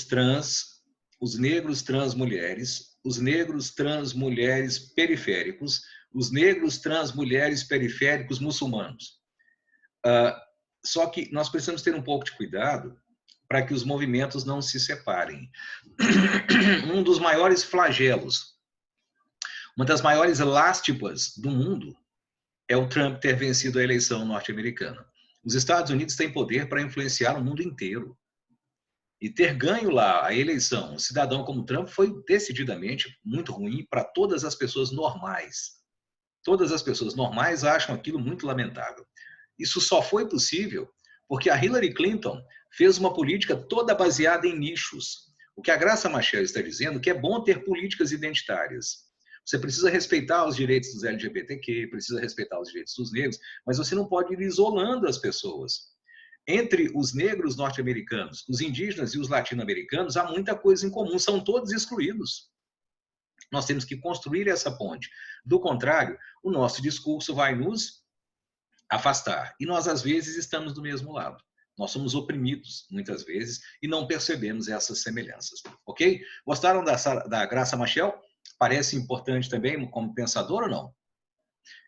A: trans, os negros trans mulheres, os negros trans mulheres periféricos, os negros trans mulheres periféricos muçulmanos. Só que nós precisamos ter um pouco de cuidado para que os movimentos não se separem. Um dos maiores flagelos, uma das maiores lástipas do mundo é o Trump ter vencido a eleição norte-americana. Os Estados Unidos têm poder para influenciar o mundo inteiro. E ter ganho lá a eleição, um cidadão como Trump, foi decididamente muito ruim para todas as pessoas normais. Todas as pessoas normais acham aquilo muito lamentável. Isso só foi possível porque a Hillary Clinton fez uma política toda baseada em nichos. O que a Graça Machel está dizendo é que é bom ter políticas identitárias. Você precisa respeitar os direitos dos LGBTQ, precisa respeitar os direitos dos negros, mas você não pode ir isolando as pessoas. Entre os negros norte-americanos, os indígenas e os latino-americanos, há muita coisa em comum, são todos excluídos. Nós temos que construir essa ponte. Do contrário, o nosso discurso vai nos afastar. E nós, às vezes, estamos do mesmo lado. Nós somos oprimidos, muitas vezes, e não percebemos essas semelhanças. Ok? Gostaram da Graça Machel? Parece importante também como pensadora ou não?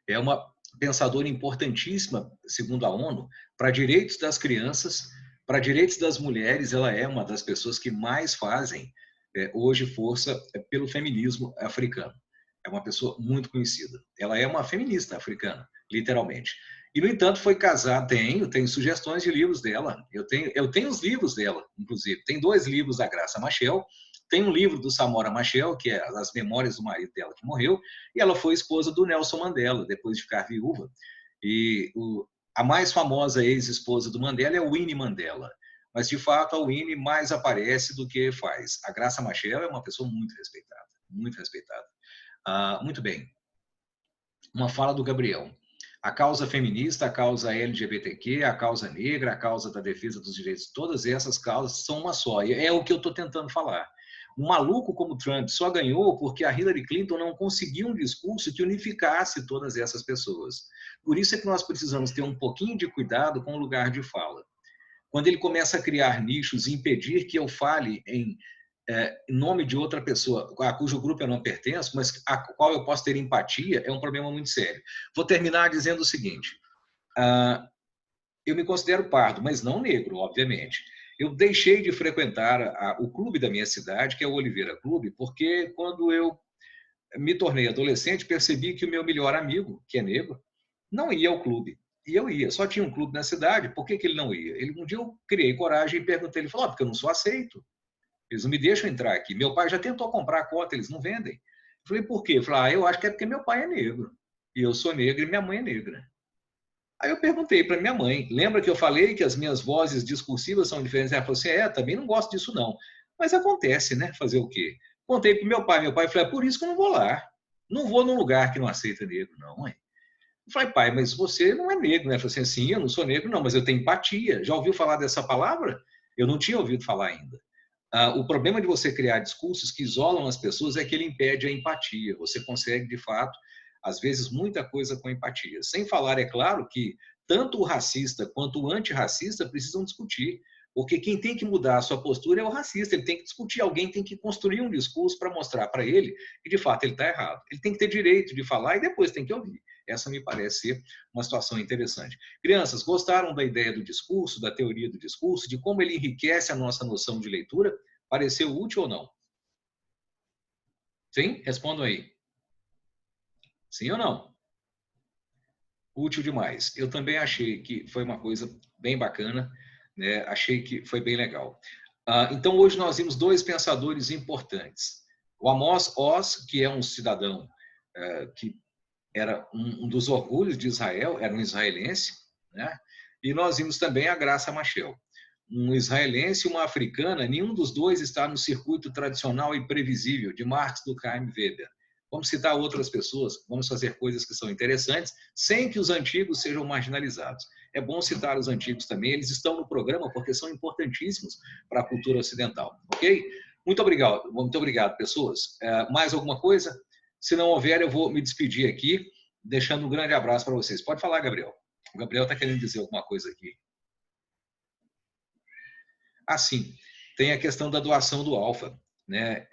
A: É uma pensadora importantíssima, segundo a ONU, para direitos das crianças, para direitos das mulheres. Ela é uma das pessoas que mais fazem hoje força pelo feminismo africano. É uma pessoa muito conhecida. Ela é uma feminista africana, literalmente. E, no entanto, foi casada. Tenho sugestões de livros dela. Eu tenho os livros dela, inclusive. Tem 2 livros da Graça Machel. Tem um livro do Samora Machel, que é As Memórias do Marido dela que morreu, e ela foi esposa do Nelson Mandela, depois de ficar viúva. E a mais famosa ex-esposa do Mandela é a Winnie Mandela. Mas, de fato, a Winnie mais aparece do que faz. A Graça Machel é uma pessoa muito respeitada, muito respeitada. Muito bem. Uma fala do Gabriel. A causa feminista, a causa LGBTQ, a causa negra, a causa da defesa dos direitos, todas essas causas são uma só. E é o que eu estou tentando falar. Um maluco como Trump só ganhou porque a Hillary Clinton não conseguiu um discurso que unificasse todas essas pessoas. Por isso é que nós precisamos ter um pouquinho de cuidado com o lugar de fala. Quando ele começa a criar nichos e impedir que eu fale em nome de outra pessoa a cujo grupo eu não pertenço, mas a qual eu posso ter empatia, é um problema muito sério. Vou terminar dizendo o seguinte. Eu me considero pardo, mas não negro, obviamente. Eu deixei de frequentar o clube da minha cidade, que é o Oliveira Clube, porque quando eu me tornei adolescente, percebi que o meu melhor amigo, que é negro, não ia ao clube. E eu ia. Só tinha um clube na cidade, por que ele não ia? Um dia eu criei coragem e perguntei, ele falou, porque eu não sou aceito. Eles não me deixam entrar aqui. Meu pai já tentou comprar a cota, eles não vendem. Eu falei, por quê? Eu falei, eu acho que é porque meu pai é negro. E eu sou negro e minha mãe é negra. Aí eu perguntei para minha mãe, lembra que eu falei que as minhas vozes discursivas são diferentes? Ela falou assim, também não gosto disso não. Mas acontece, né? Fazer o quê? Contei para meu pai falou, por isso que eu não vou lá. Não vou num lugar que não aceita negro, não, mãe. Eu falei, pai, mas você não é negro, né? Ele falou assim, sim, eu não sou negro, não, mas eu tenho empatia. Já ouviu falar dessa palavra? Eu não tinha ouvido falar ainda. O problema de você criar discursos que isolam as pessoas é que ele impede a empatia. Você consegue, de fato, às vezes, muita coisa com empatia. Sem falar, é claro, que tanto o racista quanto o antirracista precisam discutir. Porque quem tem que mudar a sua postura é o racista. Ele tem que discutir, alguém tem que construir um discurso para mostrar para ele que, de fato, ele está errado. Ele tem que ter direito de falar e depois tem que ouvir. Essa me parece ser uma situação interessante. Crianças, gostaram da ideia do discurso, da teoria do discurso, de como ele enriquece a nossa noção de leitura? Pareceu útil ou não? Sim? Respondam aí. Sim ou não? Útil demais. Eu também achei que foi uma coisa bem bacana, né? Achei que foi bem legal. Então, hoje nós vimos 2 pensadores importantes. O Amos Oz, que é um cidadão que era um dos orgulhos de Israel, era um israelense, né? E nós vimos também a Graça Machel, um israelense e uma africana, nenhum dos dois está no circuito tradicional e previsível de Marx, Durkheim e Weber. Vamos citar outras pessoas, vamos fazer coisas que são interessantes, sem que os antigos sejam marginalizados. É bom citar os antigos também, eles estão no programa porque são importantíssimos para a cultura ocidental, ok? Muito obrigado, pessoas. Mais alguma coisa? Se não houver, eu vou me despedir aqui, deixando um grande abraço para vocês. Pode falar, Gabriel. O Gabriel está querendo dizer alguma coisa aqui. Ah, sim. Tem a questão da doação do Alfa, né?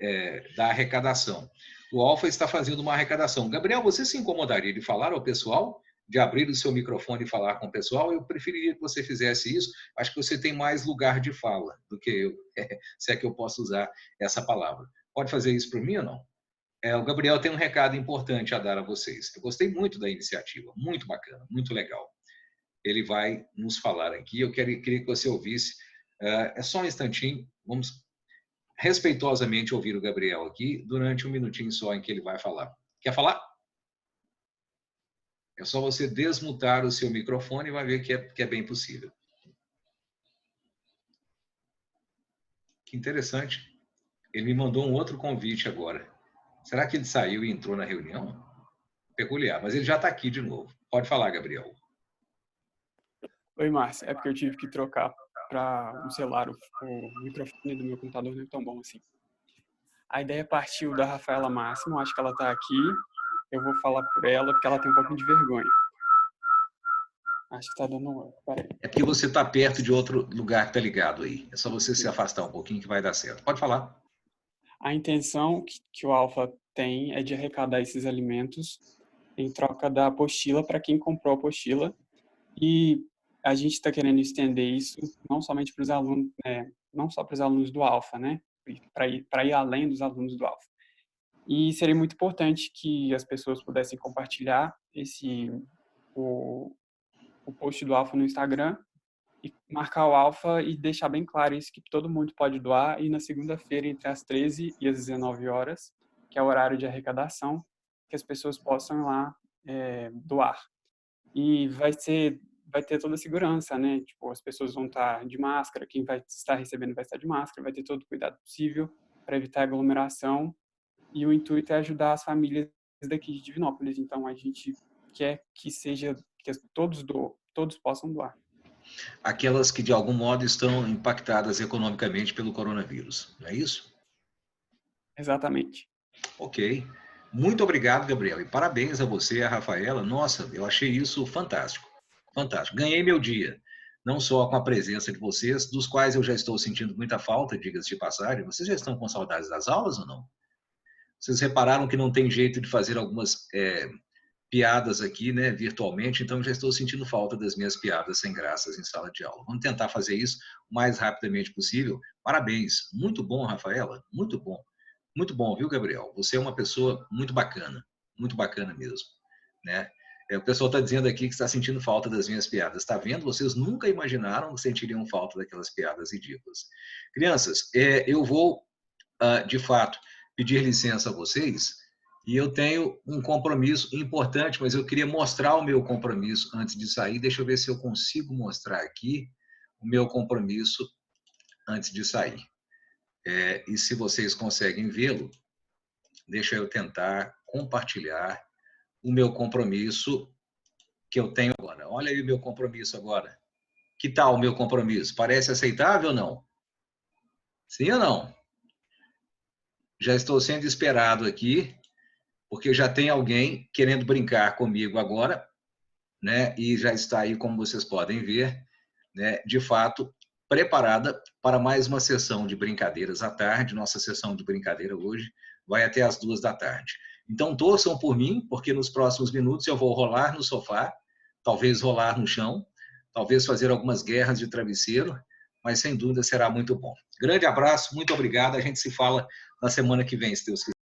A: Da arrecadação. O Alfa está fazendo uma arrecadação. Gabriel, você se incomodaria de falar ao pessoal, de abrir o seu microfone e falar com o pessoal? Eu preferiria que você fizesse isso. Acho que você tem mais lugar de fala do que eu, se é que eu posso usar essa palavra. Pode fazer isso por mim ou não? O Gabriel tem um recado importante a dar a vocês. Eu gostei muito da iniciativa, muito bacana, muito legal. Ele vai nos falar aqui. Eu queria que você ouvisse. É só um instantinho. Vamos respeitosamente ouvir o Gabriel aqui durante um minutinho só em que ele vai falar. Quer falar? É só você desmutar o seu microfone e vai ver que é bem possível. Que interessante. Ele me mandou um outro convite agora. Será que ele saiu e entrou na reunião? Peculiar, mas ele já está aqui de novo. Pode falar, Gabriel.
H: Oi, Márcia. É porque eu tive que trocar para um celular. O microfone do meu computador não é tão bom assim. A ideia partiu da Rafaela Máximo. Acho que ela está aqui. Eu vou falar por ela, porque ela tem um pouquinho de vergonha. Acho que está dando... Peraí.
A: É porque você está perto de outro lugar que está ligado aí. É só você se afastar um pouquinho que vai dar certo. Pode falar.
H: A intenção que o Alfa tem é de arrecadar esses alimentos em troca da apostila para quem comprou a apostila. E a gente está querendo estender isso não somente para os alunos, não só para os alunos do Alfa, né? Para ir além dos alunos do Alfa. E seria muito importante que as pessoas pudessem compartilhar o post do Alfa no Instagram e marcar o Alfa e deixar bem claro isso, que todo mundo pode doar, e na segunda-feira, entre as 13 e as 19 horas, que é o horário de arrecadação, que as pessoas possam ir lá doar. E vai ter toda a segurança, né? Tipo, as pessoas vão estar de máscara, quem vai estar recebendo vai estar de máscara, vai ter todo o cuidado possível para evitar aglomeração, e o intuito é ajudar as famílias daqui de Divinópolis. Então, a gente quer que todos possam doar.
A: Aquelas que, de algum modo, estão impactadas economicamente pelo coronavírus, não é isso?
H: Exatamente.
A: Ok. Muito obrigado, Gabriel. E parabéns a você e a Rafaela. Nossa, eu achei isso fantástico. Fantástico. Ganhei meu dia. Não só com a presença de vocês, dos quais eu já estou sentindo muita falta, diga-se de passagem. Vocês já estão com saudades das aulas ou não? Vocês repararam que não tem jeito de fazer algumas piadas aqui, né, virtualmente, então já estou sentindo falta das minhas piadas sem graças em sala de aula. Vamos tentar fazer isso o mais rapidamente possível. Parabéns. Muito bom, Rafaela. Muito bom. Muito bom, viu, Gabriel? Você é uma pessoa muito bacana mesmo, né? O pessoal está dizendo aqui que está sentindo falta das minhas piadas. Está vendo? Vocês nunca imaginaram que sentiriam falta daquelas piadas ridículas. Crianças, eu vou, de fato, pedir licença a vocês, e eu tenho um compromisso importante, mas eu queria mostrar o meu compromisso antes de sair. Deixa eu ver se eu consigo mostrar aqui o meu compromisso antes de sair. E se vocês conseguem vê-lo, deixa eu tentar compartilhar o meu compromisso que eu tenho agora. Olha aí o meu compromisso agora. Que tal o meu compromisso? Parece aceitável ou não? Sim ou não? Já estou sendo esperado aqui, porque já tem alguém querendo brincar comigo agora, né? E já está aí, como vocês podem ver, né? De fato, preparada para mais uma sessão de brincadeiras à tarde. Nossa sessão de brincadeira hoje vai até às 14h. Então, torçam por mim, porque nos próximos minutos eu vou rolar no sofá, talvez rolar no chão, talvez fazer algumas guerras de travesseiro, mas sem dúvida será muito bom. Grande abraço, muito obrigado. A gente se fala na semana que vem, se Deus quiser.